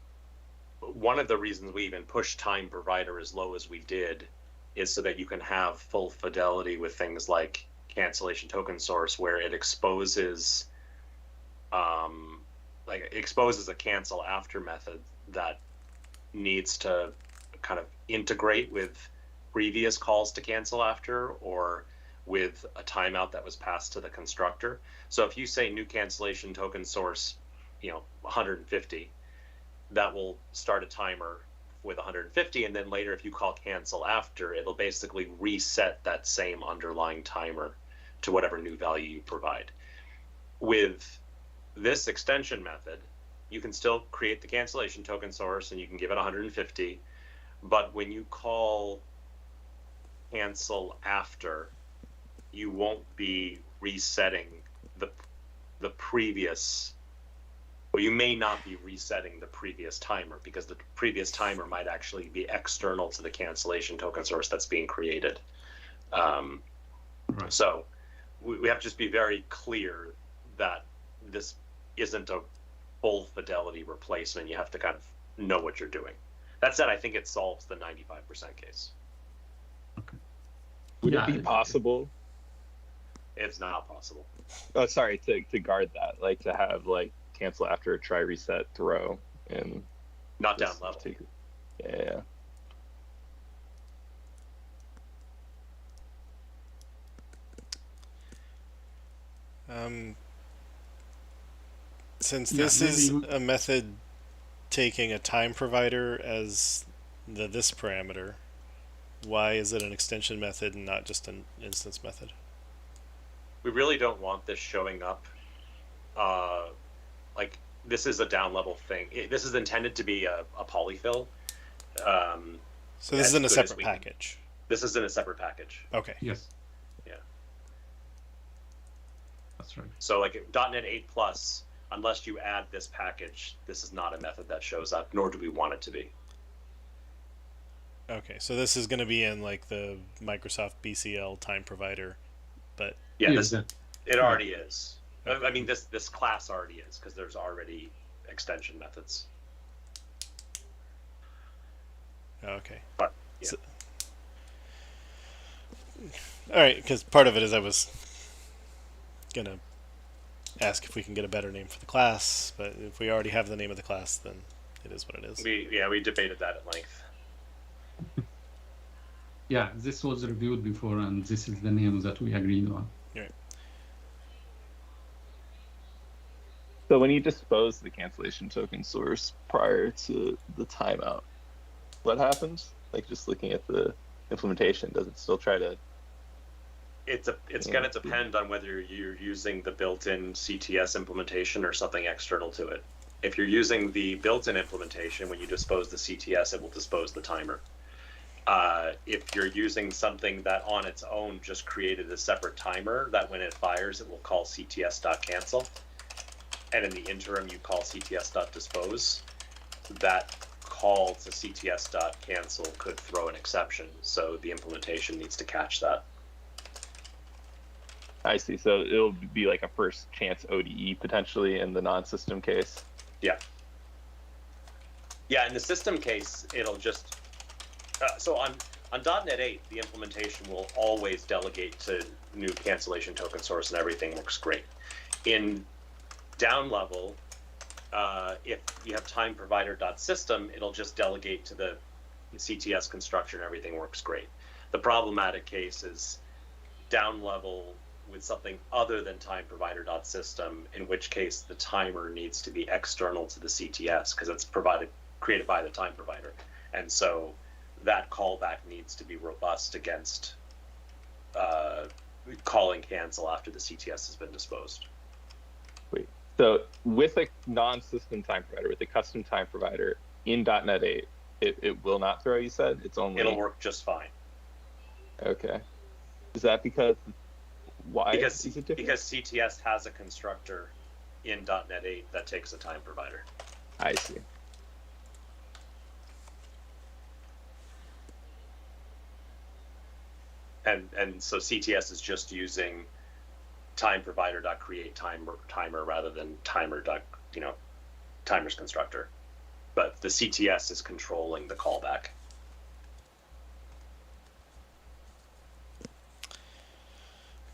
one of the reasons we even push time provider as low as we did is so that you can have full fidelity with things like cancellation token source, where it exposes a cancel after method that needs to kind of integrate with previous calls to cancel after or with a timeout that was passed to the constructor. So if you say new cancellation token source, 150, that will start a timer with 150, and then later if you call cancel after, it'll basically reset that same underlying timer to whatever new value you provide. With this extension method, you can still create the cancellation token source and you can give it 150, but when you call cancel after, you won't be resetting the previous, or you may not be resetting the previous timer because the previous timer might actually be external to the cancellation token source that's being created. Right. So we have to just be very clear that this isn't a full fidelity replacement. You have to kind of know what you're doing. That said, I think it solves the 95% case. Okay. Would it be possible? It's not possible. Oh, sorry, to guard that, like to have like cancel after a try reset throw and not down level. Yeah. Since this is a method taking a time provider as this parameter, why is it an extension method and not just an instance method? We really don't want this showing up. Like this is a down level thing. This is intended to be a polyfill. So this is in a separate package. This is in a separate package. Okay. Yes. Yeah. That's right. So like .NET 8 Plus, unless you add this package, this is not a method that shows up, nor do we want it to be. Okay, so this is going to be in like the Microsoft BCL time provider, but yeah, Yes, it already is. I mean, this class already is because there's already extension methods. okay. But yeah. So, all right, because part of it is I was gonna ask if we can get a better name for the class, but if we already have the name of the class, then it is what it is. We debated that at length. Yeah, this was reviewed before, and this is the name that we agreed on. Right. So when you dispose the cancellation token source prior to the timeout, what happens? Like just looking at the implementation, does it still try to It's going to depend on whether you're using the built-in CTS implementation or something external to it. If you're using the built-in implementation, when you dispose the CTS, it will dispose the timer. If you're using something that on its own just created a separate timer, that when it fires, it will call CTS.cancel. And in the interim, you call CTS.dispose. That call to CTS.cancel could throw an exception. So the implementation needs to catch that. I see. So it'll be like a first chance ODE potentially in the non-system case. Yeah. Yeah, in the system case, it'll just so on .NET 8, the implementation will always delegate to new cancellation token source, and everything works great. In down level, if you have time provider.system, it'll just delegate to the CTS constructor, and everything works great. The problematic case is down level with something other than time provider.system, in which case the timer needs to be external to the CTS because it's created by the time provider. And so that callback needs to be robust against calling cancel after the CTS has been disposed. Wait, so with a non-system time provider, with a custom time provider in .NET 8, it will not throw, you said? It'll work just fine. Okay. Is that because why? Because CTS has a constructor in .NET 8 that takes a time provider. I see. And so CTS is just using time provider.create timer rather than timer's constructor. But the CTS is controlling the callback.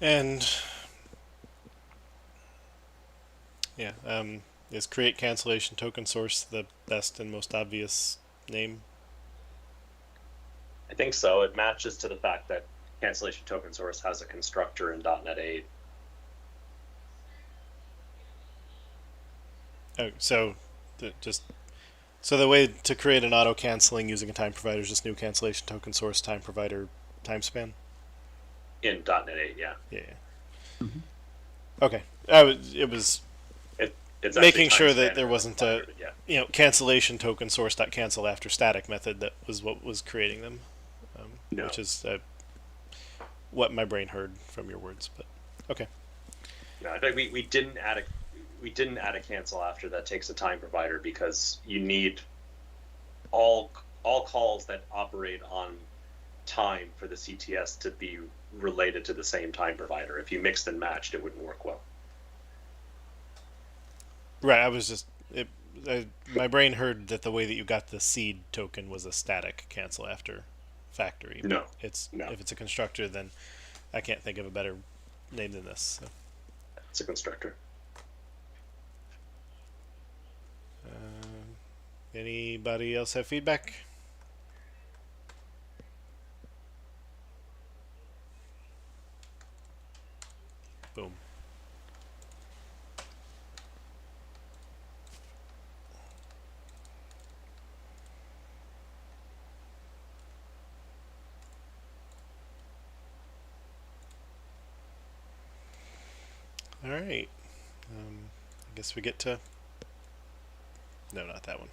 And yeah, is create cancellation token source the best and most obvious name? I think so. It matches to the fact that cancellation token source has a constructor in .NET 8. Oh, so the way to create an auto canceling using a time provider is just new cancellation token source time provider time span. In .NET 8, yeah. Yeah. Mhm. Okay. It was It's making actually sure time that span there and wasn't provider, yeah. cancellation token source dot cancel after static method that was what was creating them, No. which is what my brain heard from your words. But okay. No, in fact, we didn't add a cancel after that takes a time provider because you need all calls that operate on time for the CTS to be related to the same time provider. If you mixed and matched, it wouldn't work well. Right. I was just my brain heard that the way that you got the seed token was a static cancel after factory. No. If it's a constructor, then I can't think of a better name than this. So. It's a constructor. Anybody else have feedback? Boom. All right. I guess we get to... No, not that one.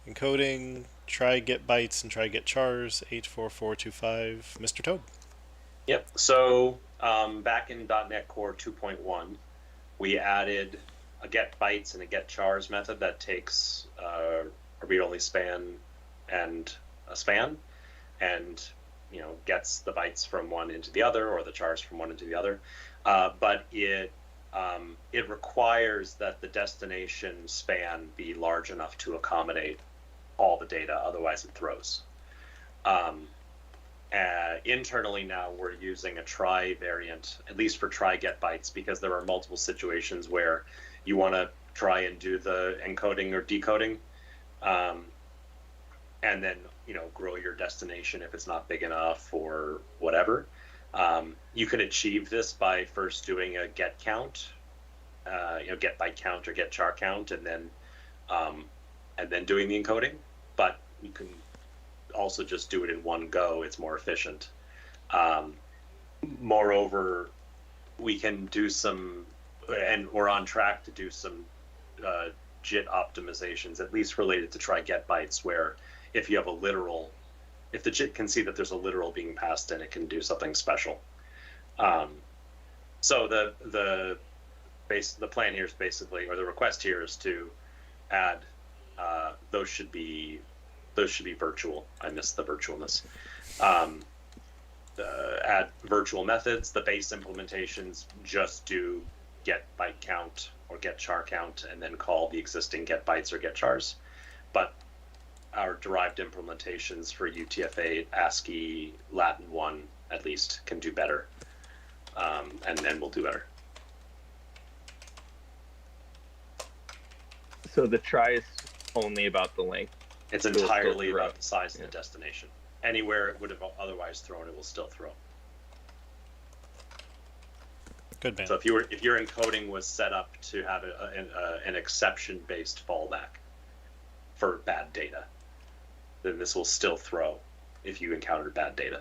Encoding, try get bytes and try get chars, 84425. Mr. Toad. Yep. So back in .NET Core 2.1, we added a get bytes and a get chars method that takes a read-only span and a span, and gets the bytes from one into the other or the chars from one into the other. But it requires that the destination span be large enough to accommodate all the data, otherwise it throws. Internally now we're using a try variant, at least for try get bytes, because there are multiple situations where you want to try and do the encoding or decoding, and then grow your destination if it's not big enough or whatever. You can achieve this by first doing a get count get byte count or get char count, and then doing the encoding. But you can also just do it in one go. It's more efficient. Moreover, we can do some, and we're on track to do some JIT optimizations, at least related to try get bytes, where if you have a literal, if the JIT can see that there's a literal being passed in, it can do something special. So the plan here is basically, or the request here is to add those should be virtual. I missed the virtualness. Add virtual methods. The base implementations just do get byte count or get char count, and then call the existing get bytes or get chars. But our derived implementations for UTF-8, ASCII, Latin 1 at least can do better, and then we'll do better. So the try is only about the length. It's entirely about the size of the destination. Anywhere it would have otherwise thrown, it will still throw. Good man. So if your encoding was set up to have an exception-based fallback for bad data, then this will still throw if you encountered bad data.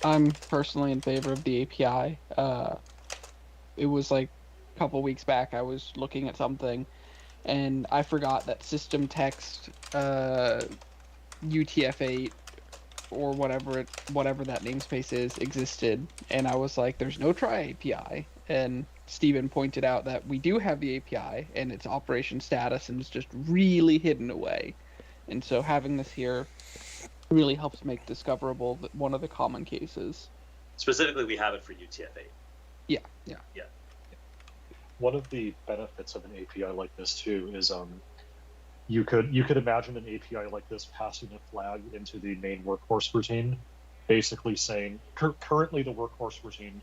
I'm personally in favor of the API. It was like a couple weeks back I was looking at something and I forgot that system text UTF-8 or whatever that namespace is existed, and I was like, there's no try API, and Steven pointed out that we do have the API and its operation status and it's just really hidden away, and so having this here really helps make discoverable one of the common cases. Specifically, we have it for UTF-8. Yeah. One of the benefits of an API like this too is you could imagine an API like this passing a flag into the main workhorse routine, basically saying currently the workhorse routine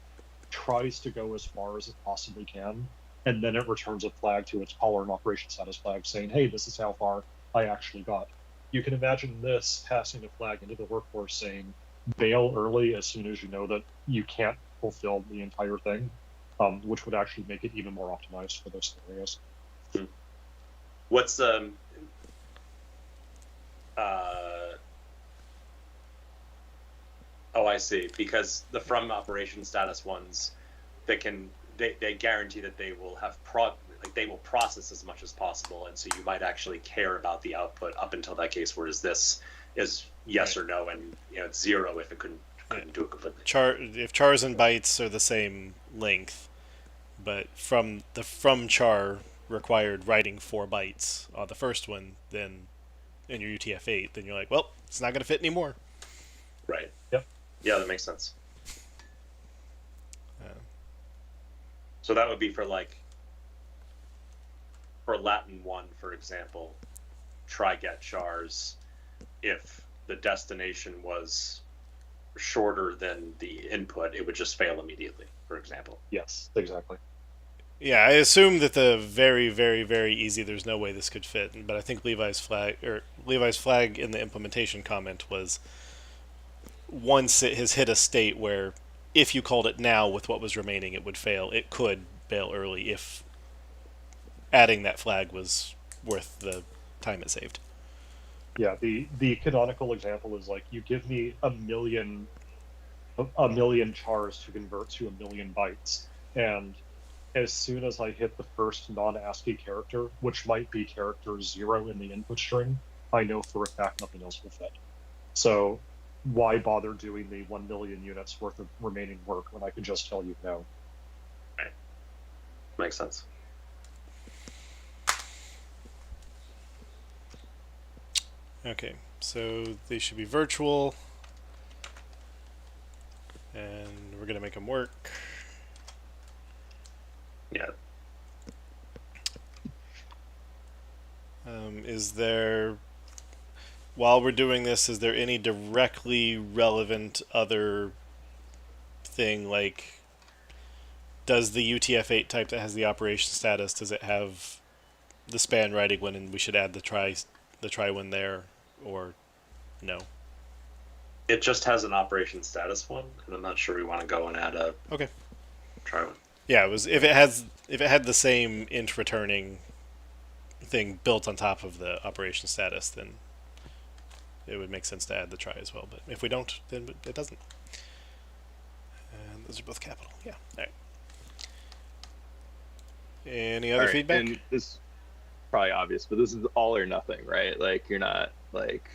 tries to go as far as it possibly can, and then it returns a flag to its caller and operation status flag saying, hey, this is how far I actually got. You can imagine this passing a flag into the workhorse saying, bail early as soon as you know that you can't fulfill the entire thing, which would actually make it even more optimized for those scenarios. What's I see. Because the from operation status ones, they guarantee that they will have they will process as much as possible, and so you might actually care about the output up until that case. Whereas this is yes or no, and it's zero if it couldn't do it completely. If chars and bytes are the same length, but from char required writing 4 bytes on the first one, then in your UTF-8, then you're like, well, it's not going to fit anymore. Right. Yep. Yeah, that makes sense. So that would be for Latin 1, for example, try get chars. If the destination was shorter than the input, it would just fail immediately, for example. Yes, exactly. Yeah, I assume that the very, very, very easy, there's no way this could fit, but I think Levi's flag in the implementation comment was once it has hit a state where if you called it now with what was remaining, it would fail. It could bail early if adding that flag was worth the time it saved. Yeah, the canonical example is you give me a million chars to convert to 1,000,000 bytes, and as soon as I hit the first non-ASCII character, which might be character 0 in the input string, I know for a fact nothing else will fit. So why bother doing the 1,000,000 units worth of remaining work when I can just tell you no? Right. Makes sense. Okay, so they should be virtual, and we're going to make them work. Yeah. Is there, while we're doing this, is there any directly relevant other thing, like, does the UTF-8 type that has the operation status, does it have the span writing one, and we should add the try one there, or no? It just has an operation status one, and I'm not sure we want to go and add a Okay. try one. Yeah, it was if it had the same int returning thing built on top of the operation status, then it would make sense to add the try as well. But if we don't, then it doesn't. And those are both capital. Yeah. All right. Any other feedback? And this is probably obvious, but this is all or nothing, right? Like you're not like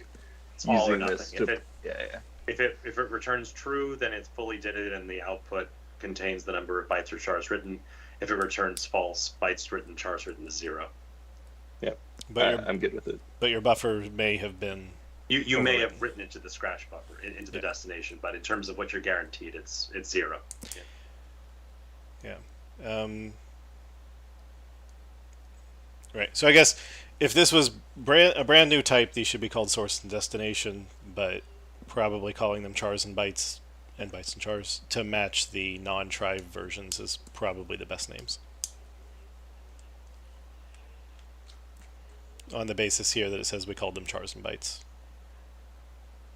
It's all or using nothing. this to If it returns true, then it's fully ditted and the output contains the number of bytes or chars written. If it returns false, bytes written, chars written is 0. Yeah, But I'm good with it. But your buffer may have been. You may have written it to the scratch buffer into the destination, but in terms of what you're guaranteed, it's 0. Yeah. Right. So I guess if this was a brand new type, these should be called source and destination, but probably calling them chars and bytes and chars to match the non-try versions is probably the best names. On the basis here that it says we called them chars and bytes.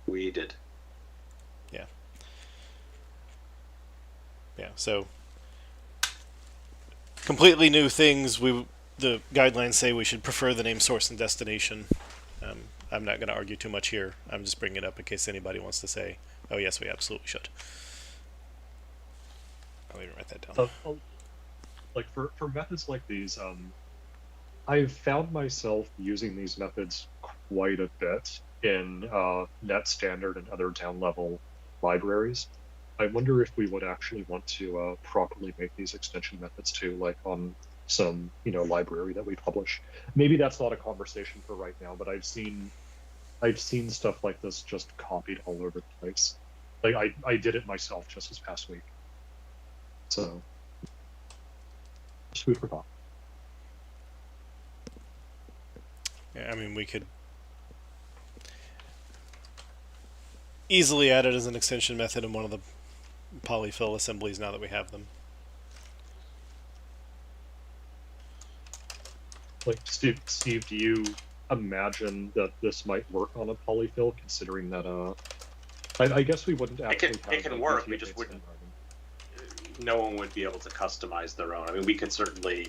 We did. Yeah. Yeah. So completely new things. The guidelines say we should prefer the name source and destination. I'm not going to argue too much here. I'm just bringing it up in case anybody wants to say, oh yes, we absolutely should. I'll even write that down. Like for methods like these, I've found myself using these methods quite a bit in net standard and other down level libraries. I wonder if we would actually want to properly make these extension methods too, like on some library that we publish. Maybe that's not a conversation for right now, but I've seen stuff like this just copied all over the place. Like I did it myself just this past week. So just food for thought. Yeah, I mean, we could easily add it as an extension method in one of the polyfill assemblies now that we have them. Like Steve, do you imagine that this might work on a polyfill, considering that I guess we wouldn't actually have it can work, we just wouldn't. No one would be able to customize their own. I mean, we could certainly,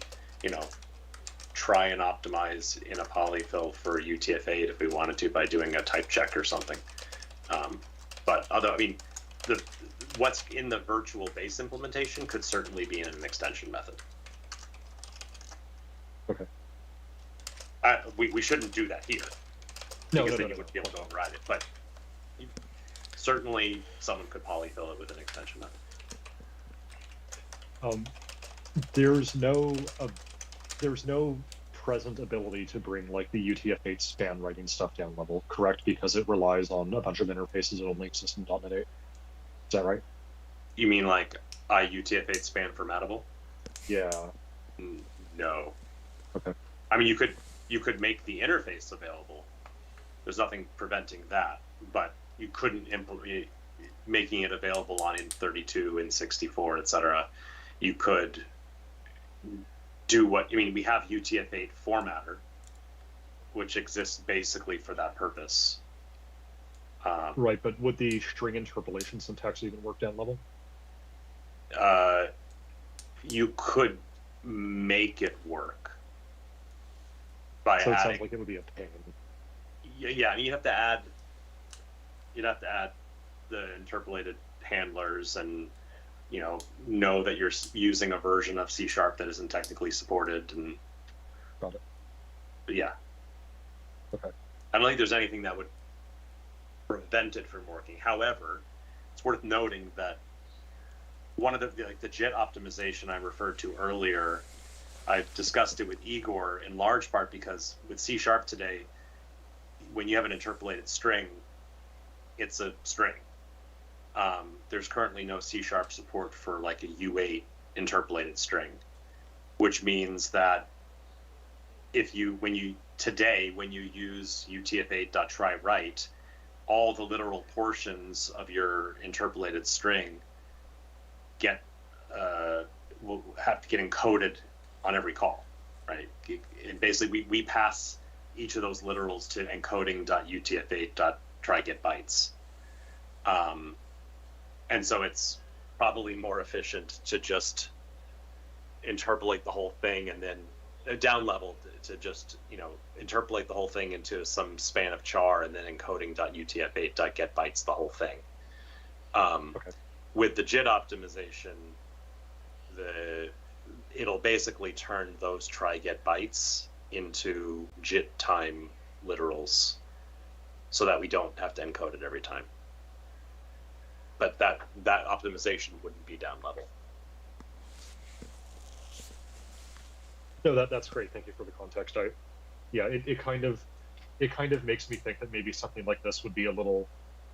try and optimize in a polyfill for UTF-8 if we wanted to by doing a type check or something. But what's in the virtual base implementation could certainly be in an extension method. Okay. We shouldn't do that here. Because then you wouldn't be able to override it. But certainly someone could polyfill it with an extension method. There's no present ability to bring like the UTF-8 span writing stuff down level, correct? Because it relies on a bunch of interfaces that only exist in .NET 8. Is that right? You mean like UTF-8 span formatable? Yeah. No. Okay. I mean, you could make the interface available. There's nothing preventing that, but you couldn't implement making it available on Int32, Int64, etc. You could do we have UTF-8 formatter, which exists basically for that purpose. Right, but would the string interpolation syntax even work down level? You could make it work by so it adding. Sounds like it would be a pain. Yeah. I mean, you'd have to add the interpolated handlers and know that you're using a version of C# that isn't technically supported. And got it. But yeah. Okay. I don't think there's anything that would prevent it from working. However, it's worth noting that one of the JIT optimization I referred to earlier, I've discussed it with Igor in large part because with C# today, when you have an interpolated string, it's a string. There's currently no C# support for like a U8 interpolated string, which means that when you use UTF-8.try_write, all the literal portions of your interpolated string will have to get encoded on every call, right? Basically, we pass each of those literals to encoding.utf8.try_get_bytes. And so it's probably more efficient to just interpolate the whole thing and then down level to just, interpolate the whole thing into some span of char and then encoding.utf8.getBytes the whole thing. Okay. With the JIT optimization, it'll basically turn those try get bytes into JIT time literals so that we don't have to encode it every time. But that optimization wouldn't be down level. No, that's great. Thank you for the context. It kind of makes me think that maybe something like this would be a little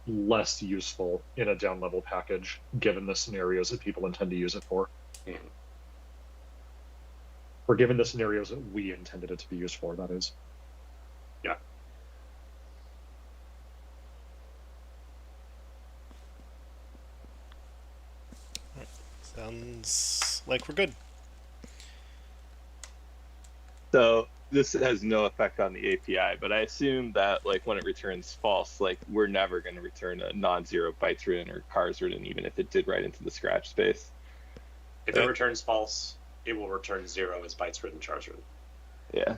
less useful in a down level package, given the scenarios that people intend to use it for. Mm-hmm. Or given the scenarios that we intended it to be used for, that is. Yeah. Sounds like we're good. So this has no effect on the API, but I assume that like when it returns false, like we're never going to return a non-zero bytes written or cars written, even if it did write into the scratch space. If it returns false, it will return 0 as bytes written, chars written. Yeah.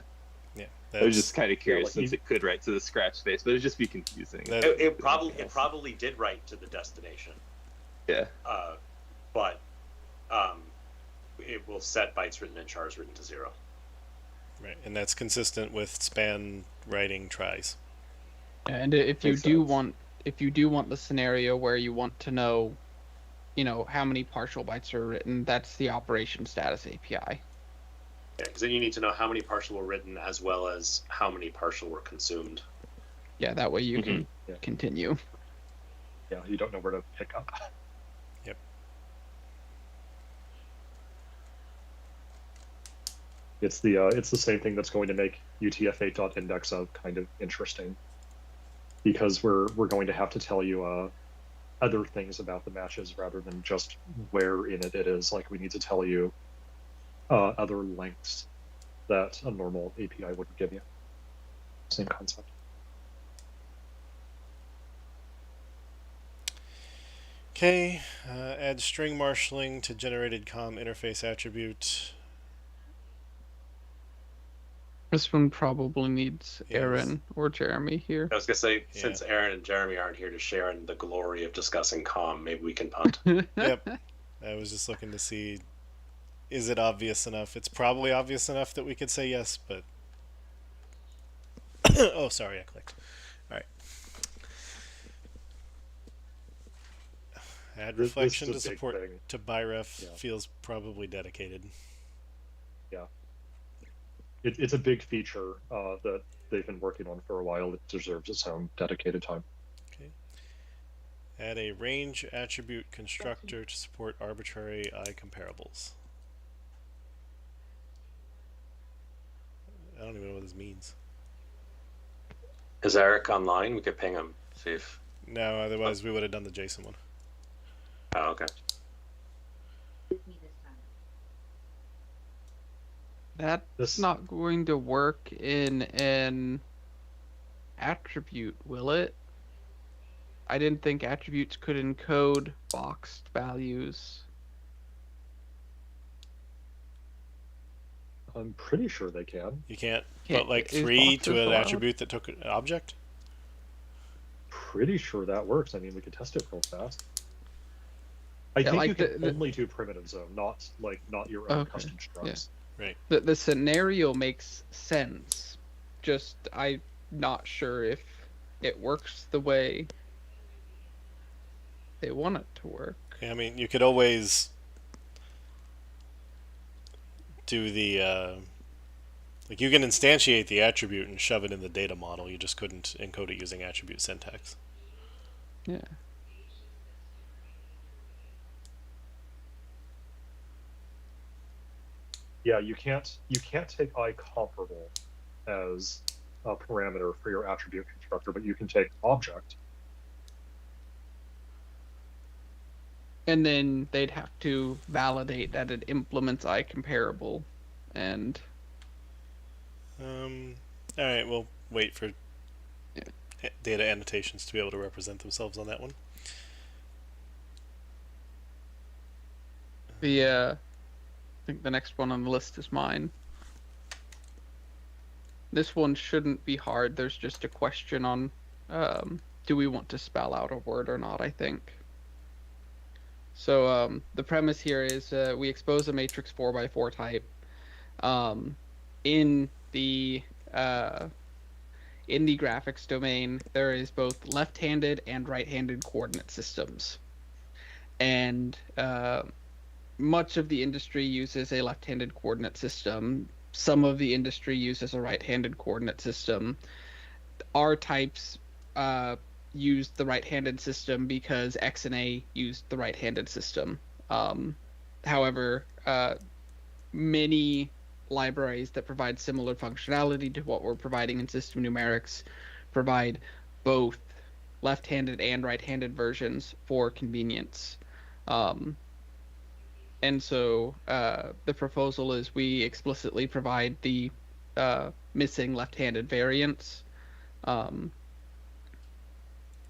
Yeah. I was just kind of curious like since it could write to the scratch space, but it'd just be confusing. It probably did write to the destination. Yeah. But it will set bytes written and chars written to 0. Right, and that's consistent with span writing tries. And if you Makes do sense. want the scenario where you want to know, how many partial bytes are written, that's the operation status API. Yeah, because then you need to know how many partial were written as well as how many partial were consumed. Yeah, that way you can Yeah. continue. Yeah, you don't know where to pick up. Yep. It's the same thing that's going to make UTF-8.index kind of interesting, because we're going to have to tell you other things about the matches rather than just where in it is. Like we need to tell you other lengths that a normal API wouldn't give you. Same concept. Okay, add string marshalling to generated com interface attribute. This one probably needs Yes. Aaron or Jeremy here. I was going to say, since Aaron and Jeremy aren't here to share in the glory of discussing com, maybe we can punt. Yep. I was just looking to see, is it obvious enough? It's probably obvious enough that we could say yes, but... oh, sorry, I clicked. Alright. Add This reflection to is a big support thing. to byref Yeah. feels probably dedicated. Yeah. It's a big feature that they've been working on for a while. It deserves its own dedicated time. Okay. Add a range attribute constructor to support arbitrary I comparables. I don't even know what this means. Is Eric online? We could ping him, see if... No, otherwise we would have done the JSON one. Oh, okay. That's not going to work in an attribute, will it? I didn't think attributes could encode boxed values. I'm pretty sure they can. You can't Okay, put like is 3 boxes to an allowed? attribute that took an object? Pretty sure that works. I mean, we could test it real fast. I Yeah, think like you can the- only do primitives though, not your own Okay, custom structs. Right. The scenario makes sense. Just I'm not sure if it works the way they want it to work. Yeah, I mean, you could always do the like you can instantiate the attribute and shove it in the data model. You just couldn't encode it using attribute syntax. Yeah. Yeah, you can't take iComparable as a parameter for your attribute constructor, but you can take object. And then they'd have to validate that it implements iComparable, and All right, we'll wait for data annotations to be able to represent themselves on that one. I think the next one on the list is mine. This one shouldn't be hard. There's just a question on do we want to spell out a word or not, I think. So the premise here is we expose a matrix 4x4 type. In the graphics domain, there is both left-handed and right-handed coordinate systems. And much of the industry uses a left-handed coordinate system. Some of the industry uses a right-handed coordinate system. Our types used the right-handed system because X and A used the right-handed system. However, many libraries that provide similar functionality to what we're providing in system numerics provide both left-handed and right-handed versions for convenience. And so the proposal is we explicitly provide the missing left-handed variants.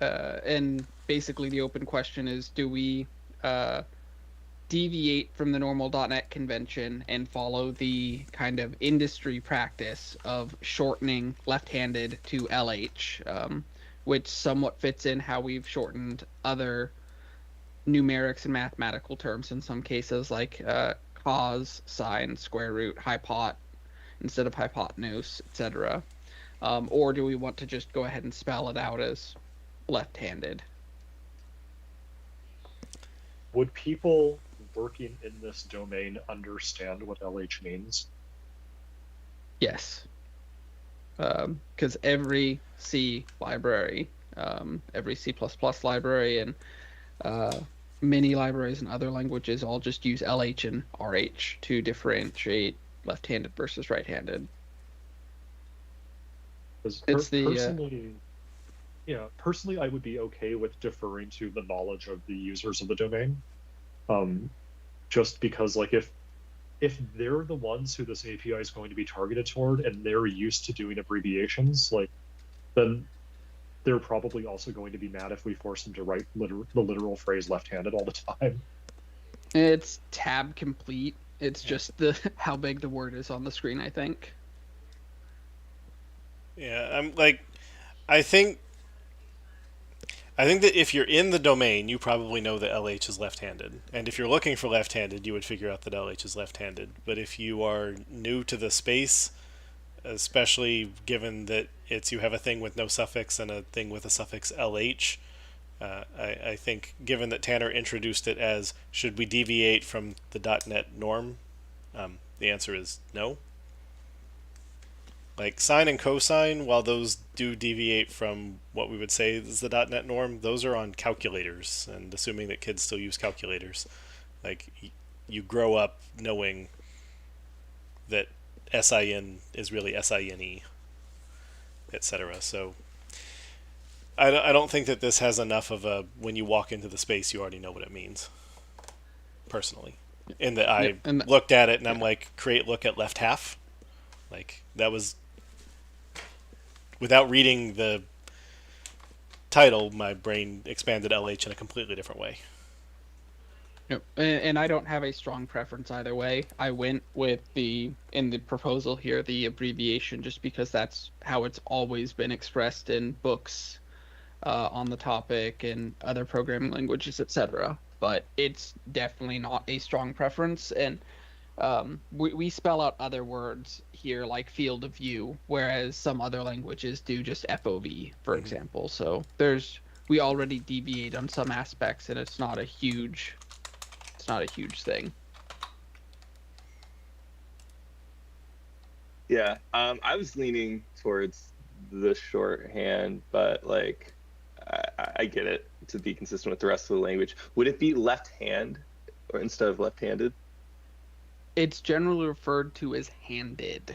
And basically the open question is, do we deviate from the normal .NET convention and follow the kind of industry practice of shortening left-handed to LH, which somewhat fits in how we've shortened other numerics and mathematical terms in some cases, like cos, sine, square root, hypot instead of hypotenuse, etc. Or do we want to just go ahead and spell it out as left-handed? Would people working in this domain understand what LH means? Yes. Because every C library, every C++ library, and many libraries in other languages all just use LH and RH to differentiate left-handed versus right-handed. Personally, I would be okay with deferring to the knowledge of the users of the domain, just because, like, if they're the ones who this API is going to be targeted toward and they're used to doing abbreviations, like, then they're probably also going to be mad if we force them to write the literal phrase left-handed all the time. It's tab complete. It's just how big the word is on the screen, I think. Yeah, I think that if you're in the domain, you probably know that LH is left-handed. And if you're looking for left-handed, you would figure out that LH is left-handed. But if you are new to the space, especially given that you have a thing with no suffix and a thing with a suffix LH, I think given that Tanner introduced it as should we deviate from the .NET norm, the answer is no. Like sine and cosine, while those do deviate from what we would say is the .NET norm, those are on calculators, and assuming that kids still use calculators, like you grow up knowing that SIN is really SINE, etc. So I don't think that this has enough of a when you walk into the space you already know what it means. Personally, in that I looked at it and I'm like, create look at left half, like that was without reading the title, my brain expanded LH in a completely different way. Yep. And I don't have a strong preference either way. I went with in the proposal here, the abbreviation, just because that's how it's always been expressed in books on the topic and other programming languages, etc. But it's definitely not a strong preference. And we spell out other words here like field of view, whereas some other languages do just FOV, for example. So we already deviate on some aspects, and it's not a huge thing. Yeah, I was leaning towards the shorthand, but like I get it to be consistent with the rest of the language. Would it be left hand or instead of left-handed? It's generally referred to as handed.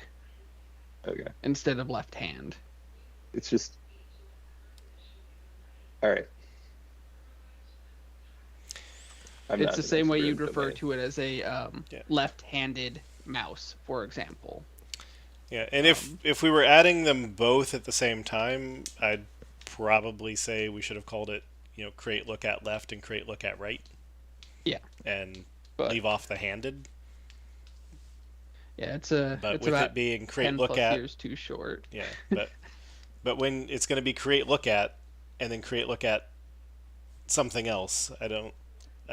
Okay. Instead of left hand. It's just all right. It's the same way you'd refer to it as a left-handed mouse, for example. Yeah, and if we were adding them both at the same time, I'd probably say we should have called it, create look at left and create look at right. Yeah. And But leave off the handed. yeah, it's With about it being create 10 look plus at, years too short. yeah, but when it's going to be create look at and then create look at something else, I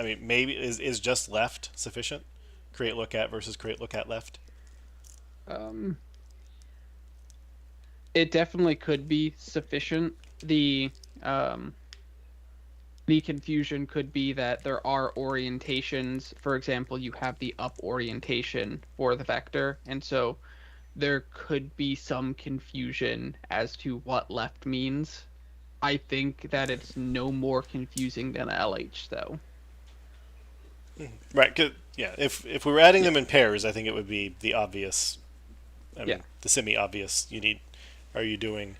mean, maybe is just left sufficient? Create look at versus create look at left. It definitely could be sufficient. The confusion could be that there are orientations. For example, you have the up orientation for the vector, and so there could be some confusion as to what left means. I think that it's no more confusing than LH, though. Right. Yeah. If we were adding them in pairs, I think it would be the obvious. I mean, the semi-obvious. Are you doing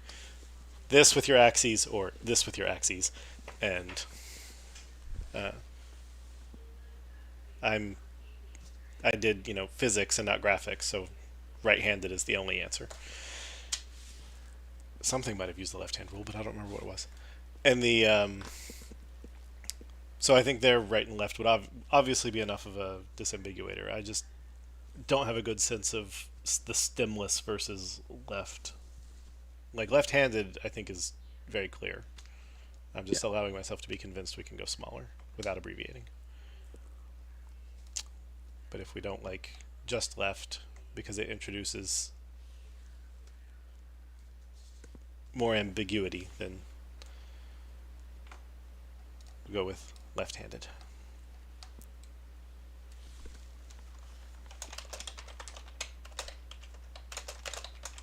this with your axes or this with your axes? And I did physics and not graphics, so right-handed is the only answer. Something might have used the left-hand rule, but I don't remember what it was. And so I think their right and left would obviously be enough of a disambiguator. I just don't have a good sense of the stemless versus left. Like left-handed, I think is very clear. I'm just allowing myself to be convinced we can go smaller without abbreviating. But if we don't like just left because it introduces more ambiguity, then we'll go with left-handed.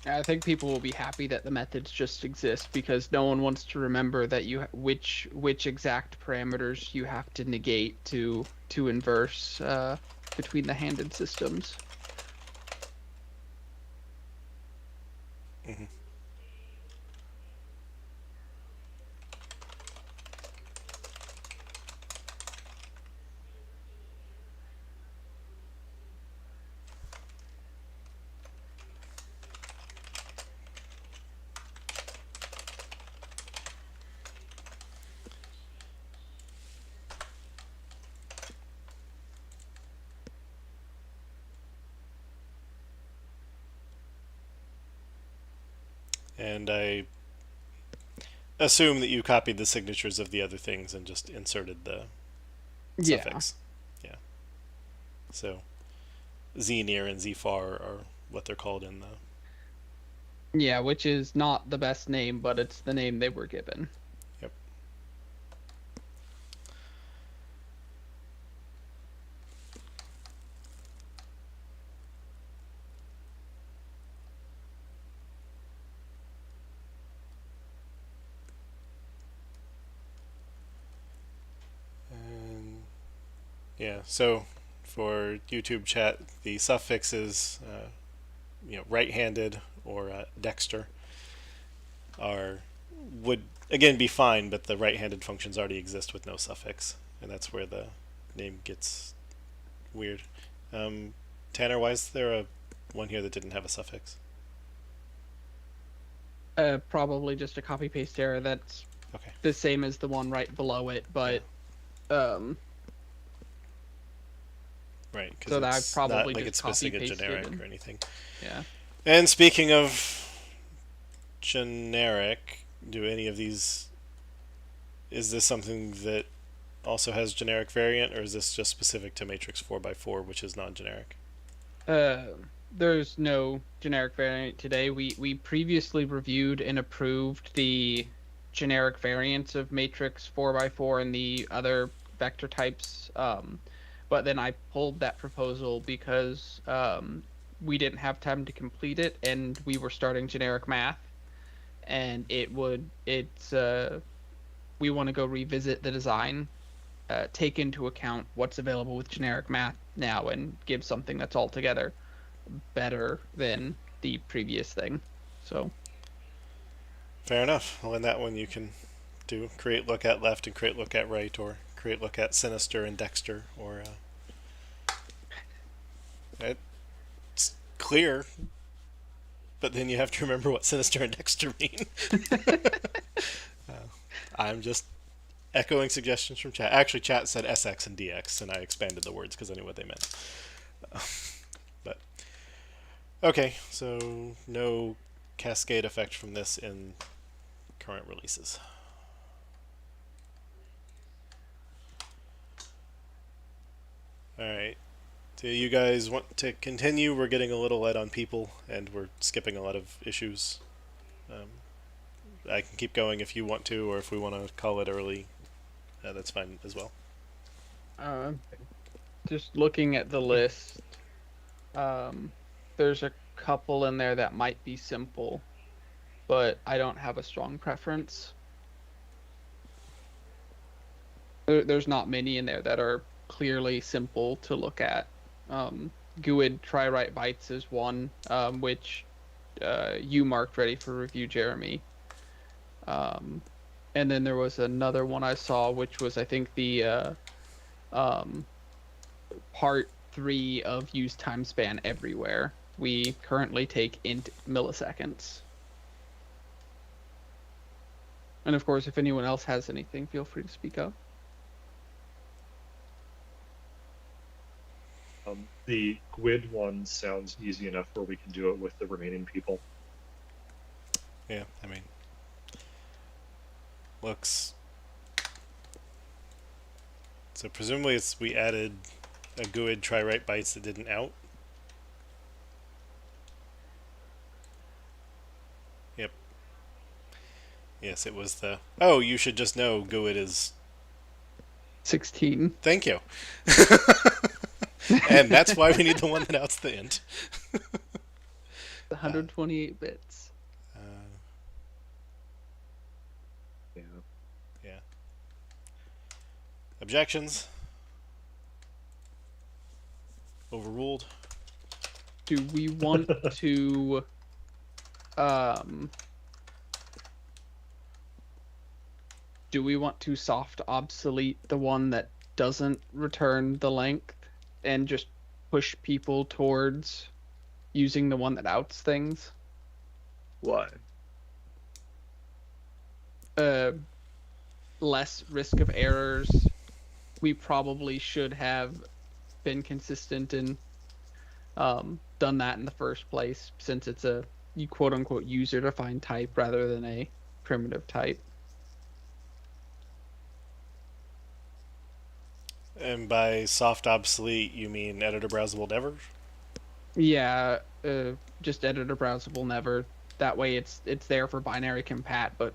I think people will be happy that the methods just exist because no one wants to remember that which exact parameters you have to negate to inverse between the handed systems. Mm-hmm. And I assume that you copied the signatures of the other things and just inserted the suffix. Yeah. So Z near and Z far are what they're called in the... Yeah, which is not the best name, but it's the name they were given. Yep. Yeah, so for YouTube chat, the suffixes, right-handed or dexter, would again be fine, but the right-handed functions already exist with no suffix, and that's where the name gets weird. Tanner, why is there one here that didn't have a suffix? Probably just a copy-paste error. That's okay. The same as the one right below it, but right, because so that I it's probably not like just it's missing a copy-pasted generic or anything. Yeah. And speaking of generic, do any of these... Is this something that also has generic variant, or is this just specific to matrix 4x4, which is non-generic? There's no generic variant today. We previously reviewed and approved the generic variants of matrix 4x4 and the other vector types, but then I pulled that proposal because we didn't have time to complete it, and we were starting generic math, and we want to go revisit the design, take into account what's available with generic math now, and give something that's altogether better than the previous thing. So fair enough. Well, in that one you can do create look at left and create look at right, or create look at sinister and dexter, or it's clear, but then you have to remember what sinister and dexter mean. I'm just echoing suggestions from chat. Actually, chat said SX and DX, and I expanded the words because I knew what they meant. But okay, so no cascade effect from this in current releases. Alright. Do you guys want to continue? We're getting a little light on people, and we're skipping a lot of issues. I can keep going if you want to, or if we want to call it early, that's fine as well. Just looking at the list, there's a couple in there that might be simple, but I don't have a strong preference. There's not many in there that are clearly simple to look at. Guid try write bytes is one, which you marked ready for review, Jeremy. And then there was another one I saw, which was, I think, the part 3 of use time span everywhere. We currently take int milliseconds. And of course, if anyone else has anything, feel free to speak up. The Guid one sounds easy enough where we can do it with the remaining people. Yeah, I mean, looks. So presumably we added a Guid try write bytes that didn't out. Yep. Yes, it was the. Oh, you should just know Guid is 16. Thank you. And that's why we need the one that outs the int. 128 bits. Yeah. Yeah. Objections? Overruled? Do we want to soft obsolete the one that doesn't return the length and just push people towards using the one that outs things? Why? Less risk of errors. We probably should have been consistent and done that in the first place, since it's a quote-unquote user-defined type rather than a primitive type. And by soft obsolete, you mean editor browsable never? Yeah, just editor browsable never. That way it's there for binary compat, but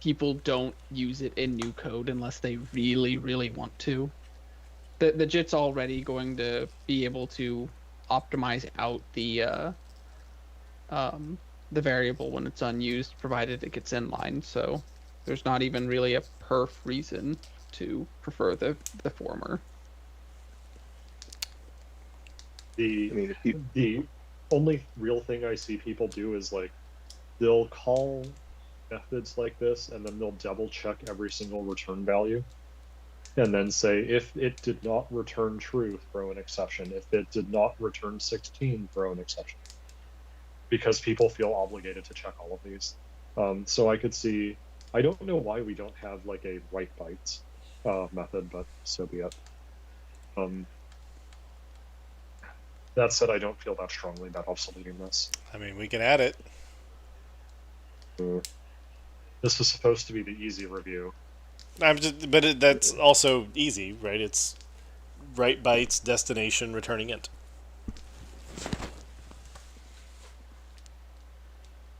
people don't use it in new code unless they really, really want to. The JIT's already going to be able to optimize out the variable when it's unused, provided it gets inline. So there's not even really a perf reason to prefer the former. The only real thing I see people do is, like, they'll call methods like this and then they'll double check every single return value and then say, if it did not return true, throw an exception. If it did not return 16, throw an exception. Because people feel obligated to check all of these. So I could see, I don't know why we don't have like a write bytes method, but so be it. That said, I don't feel that strongly about obsoleting this. I mean, we can add it. This was supposed to be the easy review. That's also easy, right? It's write bytes, destination, returning int.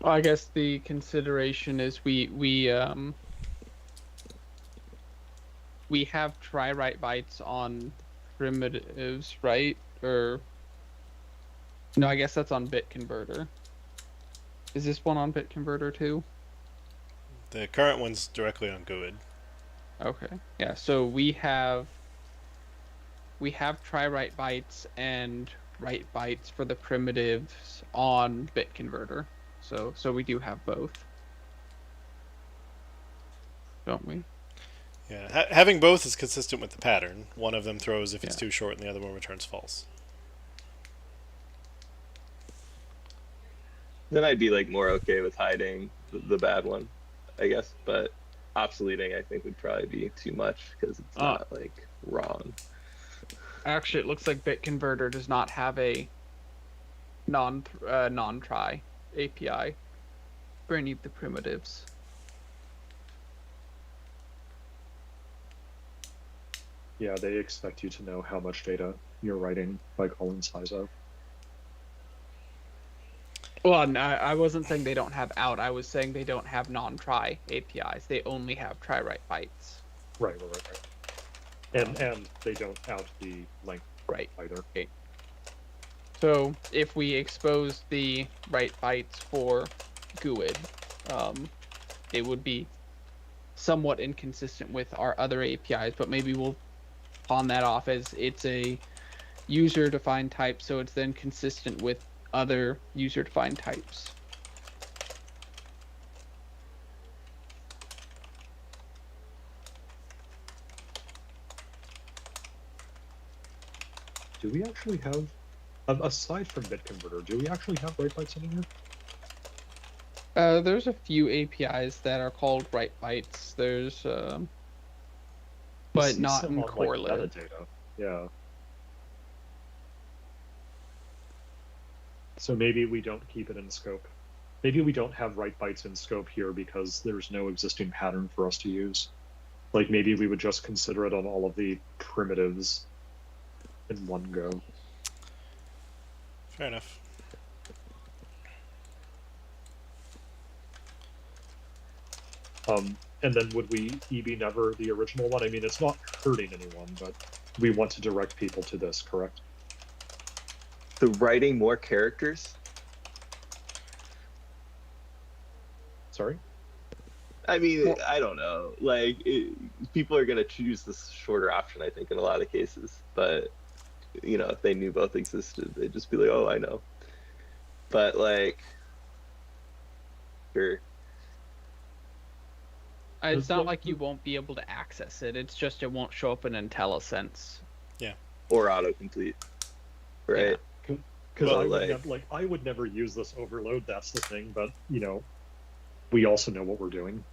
Well, I guess the consideration is we have try write bytes on primitives, right? Or no, I guess that's on bit converter. Is this one on bit converter too? The current one's directly on Guid. Okay. Yeah, so we have try write bytes and write bytes for the primitives on bit converter. So we do have both. Don't we? Yeah, having both is consistent with the pattern. One of them throws if it's too short, and the other one returns false. Then I'd be like more okay with hiding the bad one, I guess. But obsoleting, I think, would probably be too much because it's not like wrong. Actually, it looks like Bitconverter does not have a non-try API for any of the primitives. Yeah, they expect you to know how much data you're writing by calling size of. Well, no, I wasn't saying they don't have out. I was saying they don't have non-try APIs. They only have try-write bytes. Right. And they don't out the length Right. either. Okay. So if we expose the write bytes for Guid, it would be somewhat inconsistent with our other APIs, but maybe we'll pawn that off as it's a user-defined type, so it's then consistent with other user-defined types. Do we actually have, aside from Bitconverter, do we actually have write bytes in here? There's a few APIs that are called write bytes. There's, but not in corelib. Like metadata. Yeah. So maybe we don't keep it in scope. Maybe we don't have write bytes in scope here because there's no existing pattern for us to use. Like maybe we would just consider it on all of the primitives in one go. Fair enough. And then would we EB never the original one? I mean, it's not hurting anyone, but we want to direct people to this, correct? The writing more characters? Sorry? I mean, I don't know. Like, people are going to choose this shorter option, I think, in a lot of cases. But, you know, if they knew both existed, they'd just be like, oh, I know. But, like, sure. It's not like you won't be able to access it. It's just it won't show up in IntelliSense. Yeah. Or autocomplete. Right? Because Well, I would never use this overload, that's the thing, but, you know, we also know what we're doing.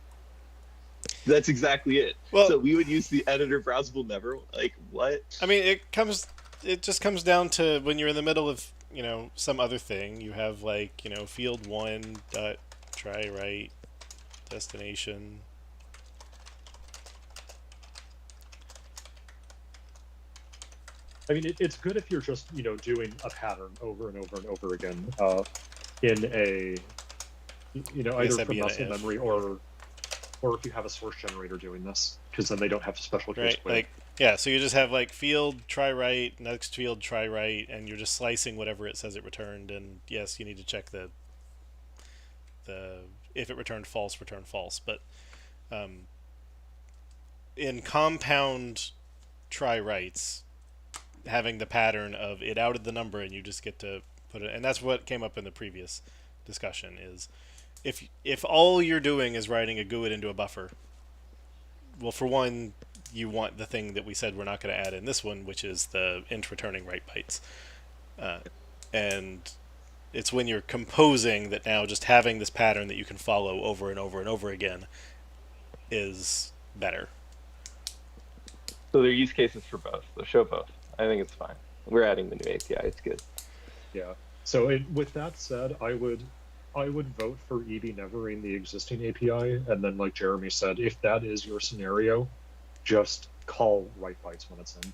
That's exactly it. Well, so we would use the editor browsable never. Like, what? I mean, it just comes down to when you're in the middle of, you know, some other thing. You have, like, you know, field 1 dot try write destination. I mean, it's good if you're just, you know, doing a pattern over and over and over again in a, you know, either from muscle memory or if you have a source generator doing this, because then they don't have to special case right, like, yeah, so you just have, like, field try write, next field try write, and you're just slicing whatever it says it returned, and yes, you need to check the if it returned false, return false, but in compound try writes, having the pattern of it outed the number and you just get to put it, and that's what came up in the previous discussion, is if all you're doing is writing a GUID into a buffer, well, for one, you want the thing that we said we're not going to add in this one, which is the int returning write bytes, and it's when you're composing that now just having this pattern that you can follow over and over and over again is better. So there are use cases for both. So show both. I think it's fine. We're adding the new API. It's good. Yeah. So with that said, I would vote for EB nevering the existing API, and then, like Jeremy said, if that is your scenario, just call write bytes when it's in.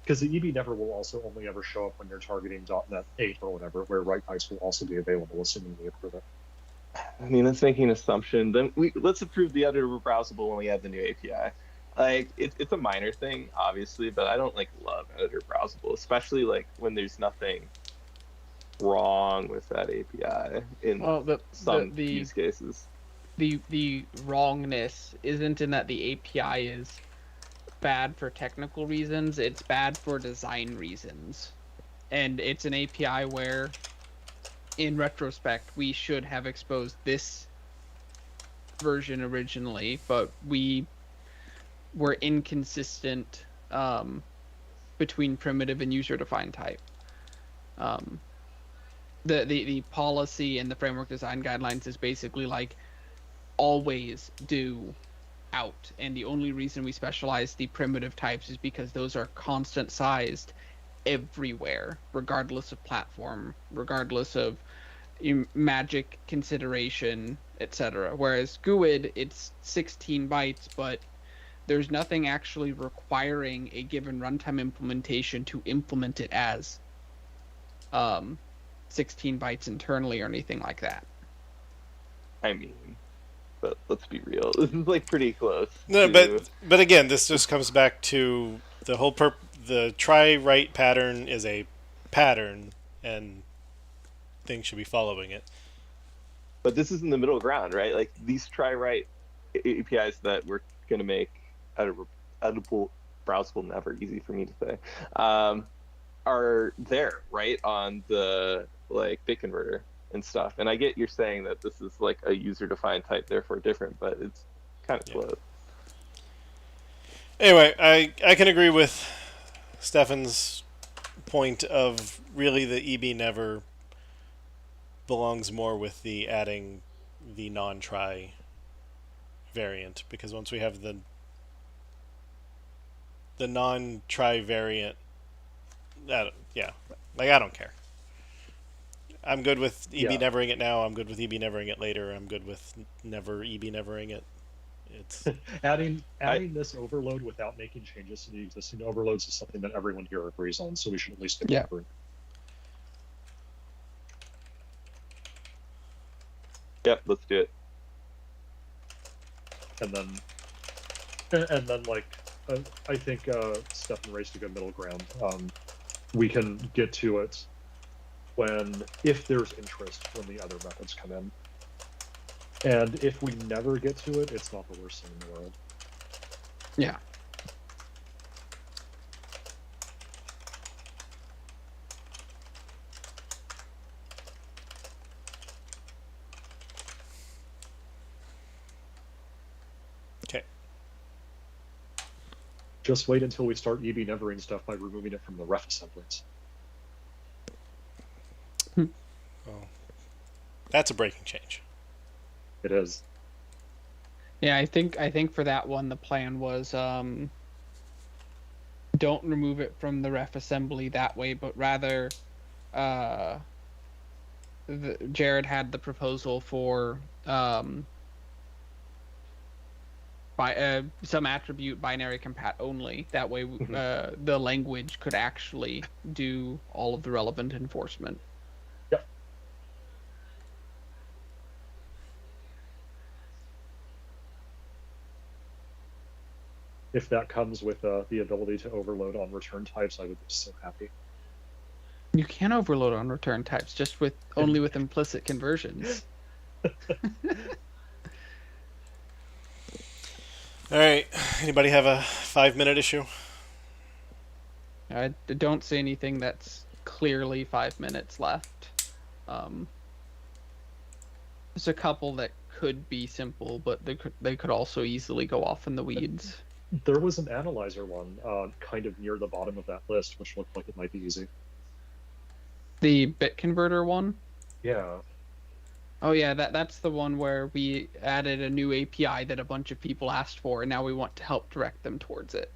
Because the EB never will also only ever show up when you're targeting .NET 8 or whatever, where write bytes will also be available, assuming we approve it. I mean, that's making an assumption. Then let's approve the editor browsable when we add the new API. Like, it's a minor thing, obviously, but I don't, like, love editor browsable, especially, like, when there's nothing wrong with that API in some use cases. The wrongness isn't in that the API is bad for technical reasons, it's bad for design reasons. And it's an API where, in retrospect, we should have exposed this version originally, but we were inconsistent between primitive and user-defined type. The policy and the framework design guidelines is basically like always do out, and the only reason we specialize the primitive types is because those are constant sized everywhere, regardless of platform, regardless of magic consideration, etc. Whereas Guid, it's 16 bytes, but there's nothing actually requiring a given runtime implementation to implement it as 16 bytes internally or anything like that. I mean, but let's be real. This is like pretty close. No, to... but again, this just comes back to the whole the try-write pattern is a pattern, and things should be following it. But this is in the middle ground, right? Like these try-write APIs that we're going to make editable, browsable, never easy for me to say, are there, right, on the like bit converter and stuff. And I get you're saying that this is like a user-defined type, therefore different, but it's kind of close. Anyway, I can agree with Stefan's point of really the EB never belongs more with the adding the non-try variant, because once we have the non-try variant, I don't care. I'm good with EB nevering it now. I'm good with EB nevering it later. I'm good with never EB nevering it. It's adding this overload without making changes to the existing overloads is something that everyone here agrees on, so we should at least get over it. Yep, let's do it. And then like I think Stefan raised a good middle ground. We can get to it if there's interest when the other methods come in. And if we never get to it, it's not the worst thing in the world. Yeah. Okay. Just wait until we start EB nevering stuff by removing it from the ref assemblies. Well, that's a breaking change. It is. Yeah, I think for that one the plan was don't remove it from the ref assembly that way, but rather Jared had the proposal for some attribute binary compat only. That way the language could actually do all of the relevant enforcement. Yep. If that comes with the ability to overload on return types, I would be so happy. You can overload on return types, just only with implicit conversions. All right. Anybody have a 5-minute issue? I don't see anything that's clearly 5 minutes left. There's a couple that could be simple, but they could also easily go off in the weeds. There was an analyzer one kind of near the bottom of that list, which looked like it might be easy. The bit converter one? Yeah. Oh yeah, that's the one where we added a new API that a bunch of people asked for, and now we want to help direct them towards it.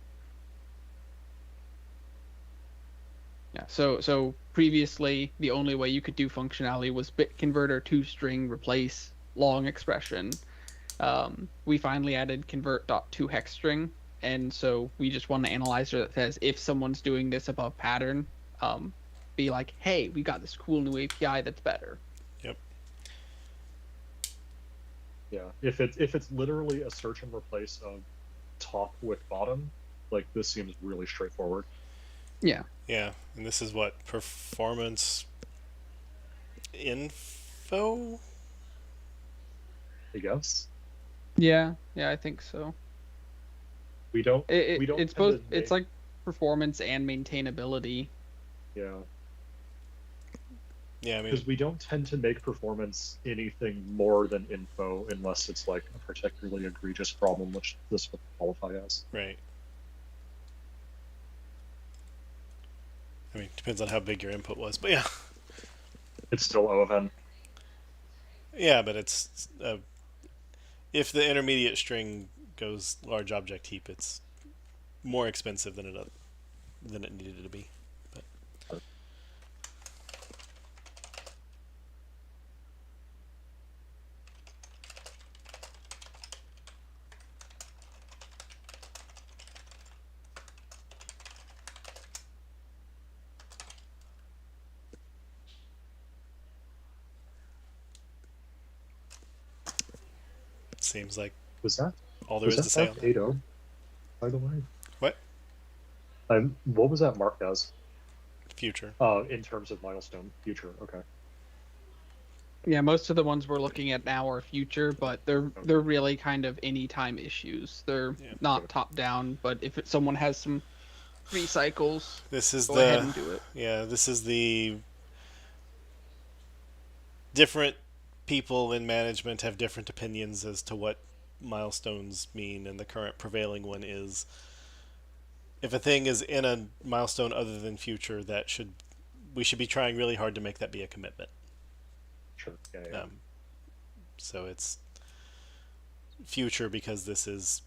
Yeah, so previously the only way you could do functionality was bit converter to string replace long expression. We finally added convert.toHex string, and so we just want an analyzer that says if someone's doing this above pattern, be like, hey, we got this cool new API that's better. Yep. Yeah. If it's literally a search and replace of top with bottom, like this seems really straightforward. Yeah. Yeah, and this is what, performance info? I guess. Yeah, I think so. We don't. It's both. It's like performance and maintainability. Yeah. Yeah, I mean, because we don't tend to make performance anything more than info unless it's like a particularly egregious problem, which this would qualify as. Right. I mean, depends on how big your input was, but yeah. It's still O of n. Yeah, but it's if the intermediate string goes large object heap, it's more expensive than it needed to be. But seems like Was that all there is to say on marked that. 8.0, by the way? What? What was that marked as? Future. In terms of milestone future. Okay. Yeah, most of the ones we're looking at now are future, but they're really kind of anytime issues. They're not top down, but if someone has some free cycles, This is go ahead and do it. Yeah, this is the different people in management have different opinions as to what milestones mean, and the current prevailing one is if a thing is in a milestone other than future, we should be trying really hard to make that be a commitment. Sure. Yeah. So it's future because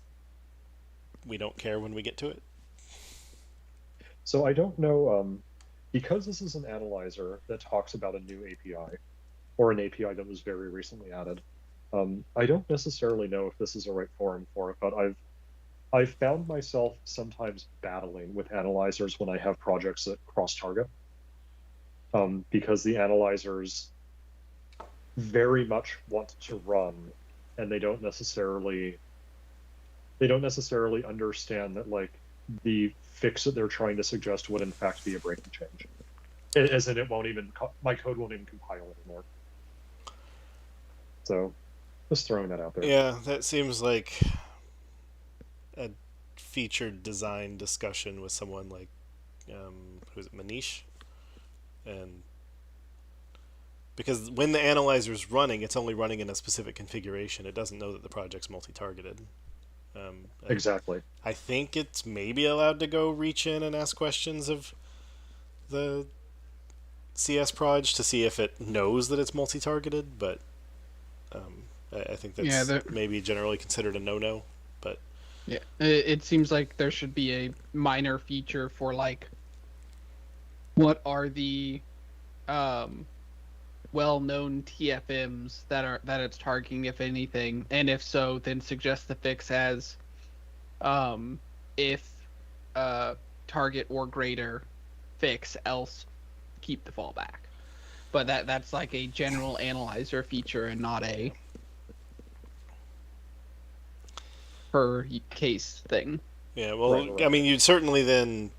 we don't care when we get to it. So I don't know, because this is an analyzer that talks about a new API, or an API that was very recently added. I don't necessarily know if this is a right forum for it, but I've found myself sometimes battling with analyzers when I have projects that cross-target, because the analyzers very much want to run, and they don't necessarily understand that, like, the fix that they're trying to suggest would in fact be a breaking change, as in my code won't even compile anymore. So just throwing that out there. Yeah, that seems like a featured design discussion with someone like who's it, Manish? And because when the analyzer's running, it's only running in a specific configuration. It doesn't know that the project's multi-targeted. Exactly. I think it's maybe allowed to go reach in and ask questions of the CS proj to see if it knows that it's multi-targeted, but I think that's maybe generally considered a no-no. But yeah, it seems like there should be a minor feature for, like, what are the well-known TFMs that it's targeting, if anything, and if so, then suggest the fix as if target or greater fix, else keep the fallback. But that's like a general analyzer feature and not a per case thing. Yeah, well, right. I mean, you'd certainly then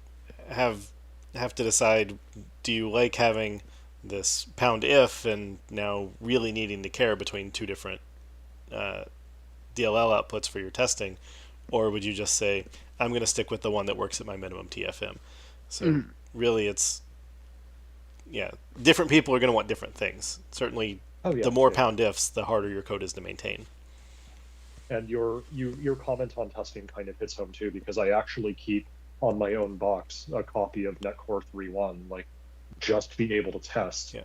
have to decide, do you like having this pound if and now really needing to care between two different DLL outputs for your testing, or would you just say, I'm going to stick with the one that works at my minimum TFM? So really it's, different people are going to want different things. Certainly the more pound ifs, the harder your code is to maintain. And your comment on testing kind of hits home too, because I actually keep on my own box a copy of Netcore 3.1, like, just to be able to test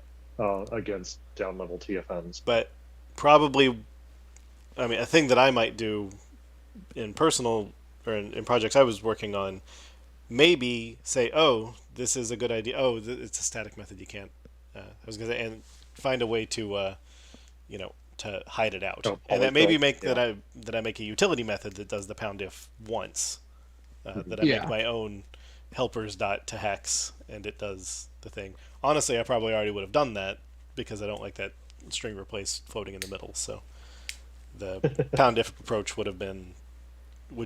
against down level TFMs. But probably, I mean, a thing that I might do in personal or in projects I was working on, maybe say, oh, this is a good idea. Oh, it's a static method. You can't. I was gonna say, and find a way to, to hide it out, and that maybe make that I make a utility method that does the pound if once, that I make my own helpers dot to hex, and it does the thing. Honestly, I probably already would have done that because I don't like that string replace floating in the middle. So the pound if approach would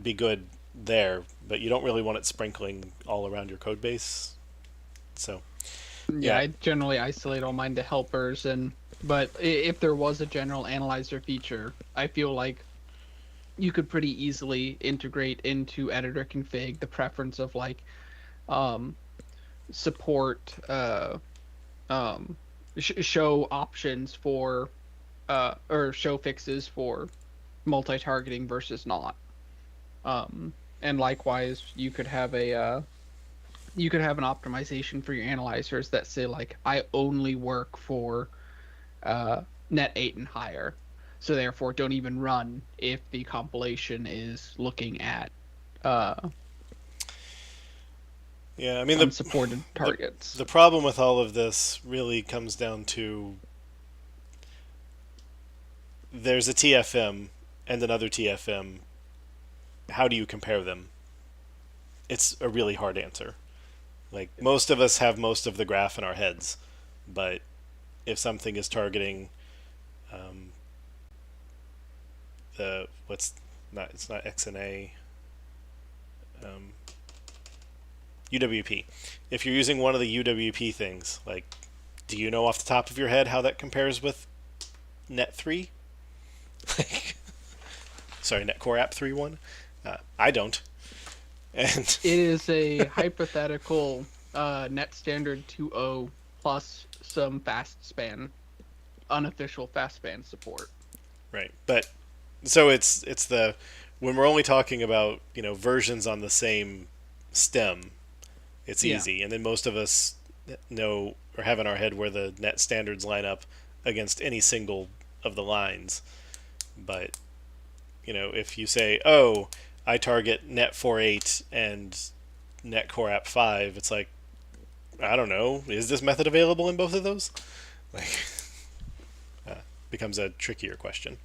be good there, but you don't really want it sprinkling all around your code base. So I generally isolate all mine to helpers, but if there was a general analyzer feature, I feel like you could pretty easily integrate into editor config the preference of, like, support show options for or show fixes for multi-targeting versus not, and likewise you could have an optimization for your analyzers that say, like, I only work for net 8 and higher, So therefore, don't even run if the compilation is looking at Yeah, I mean unsupported targets. The problem with all of this really comes down to there's a TFM and another TFM. How do you compare them? It's a really hard answer. Like, most of us have most of the graph in our heads, but if something is targeting the it's not XNA, UWP. If you're using one of the UWP things, like, do you know off the top of your head how that compares with Net3? Sorry, Netcore App 3.1? I don't. And it is a hypothetical net standard 2.0 plus some fast span, unofficial fast span support. Right, but so it's the when we're only talking about versions on the same stem, it's easy, and then most of us know or have in our head where the net standards line up against any single of the lines. But if you say, oh, I target net 4.8 and net core app 5, it's like, I don't know, is this method available in both of those? Like, becomes a trickier question.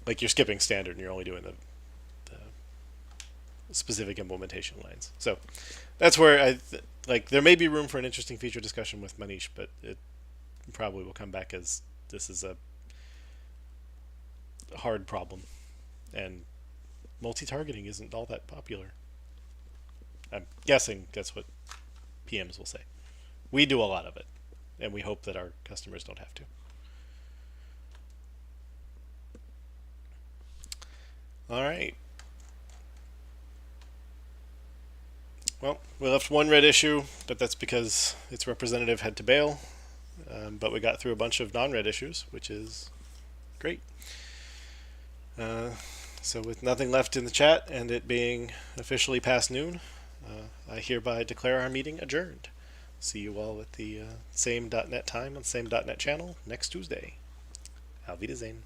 Like, you're skipping standard and you're only doing the specific implementation lines. So that's where there may be room for an interesting feature discussion with Manish, but it probably will come back as this is a hard problem, and multi-targeting isn't all that popular. I'm guessing that's what PMs will say. We do a lot of it, and we hope that our customers don't have to. All right. Well, we left one red issue, but that's because its representative had to bail. But we got through a bunch of non-red issues, which is great. So with nothing left in the chat and it being officially past noon, I hereby declare our meeting adjourned. See you all at the same .NET time on the same .NET channel next Tuesday. Auf Wiedersehen.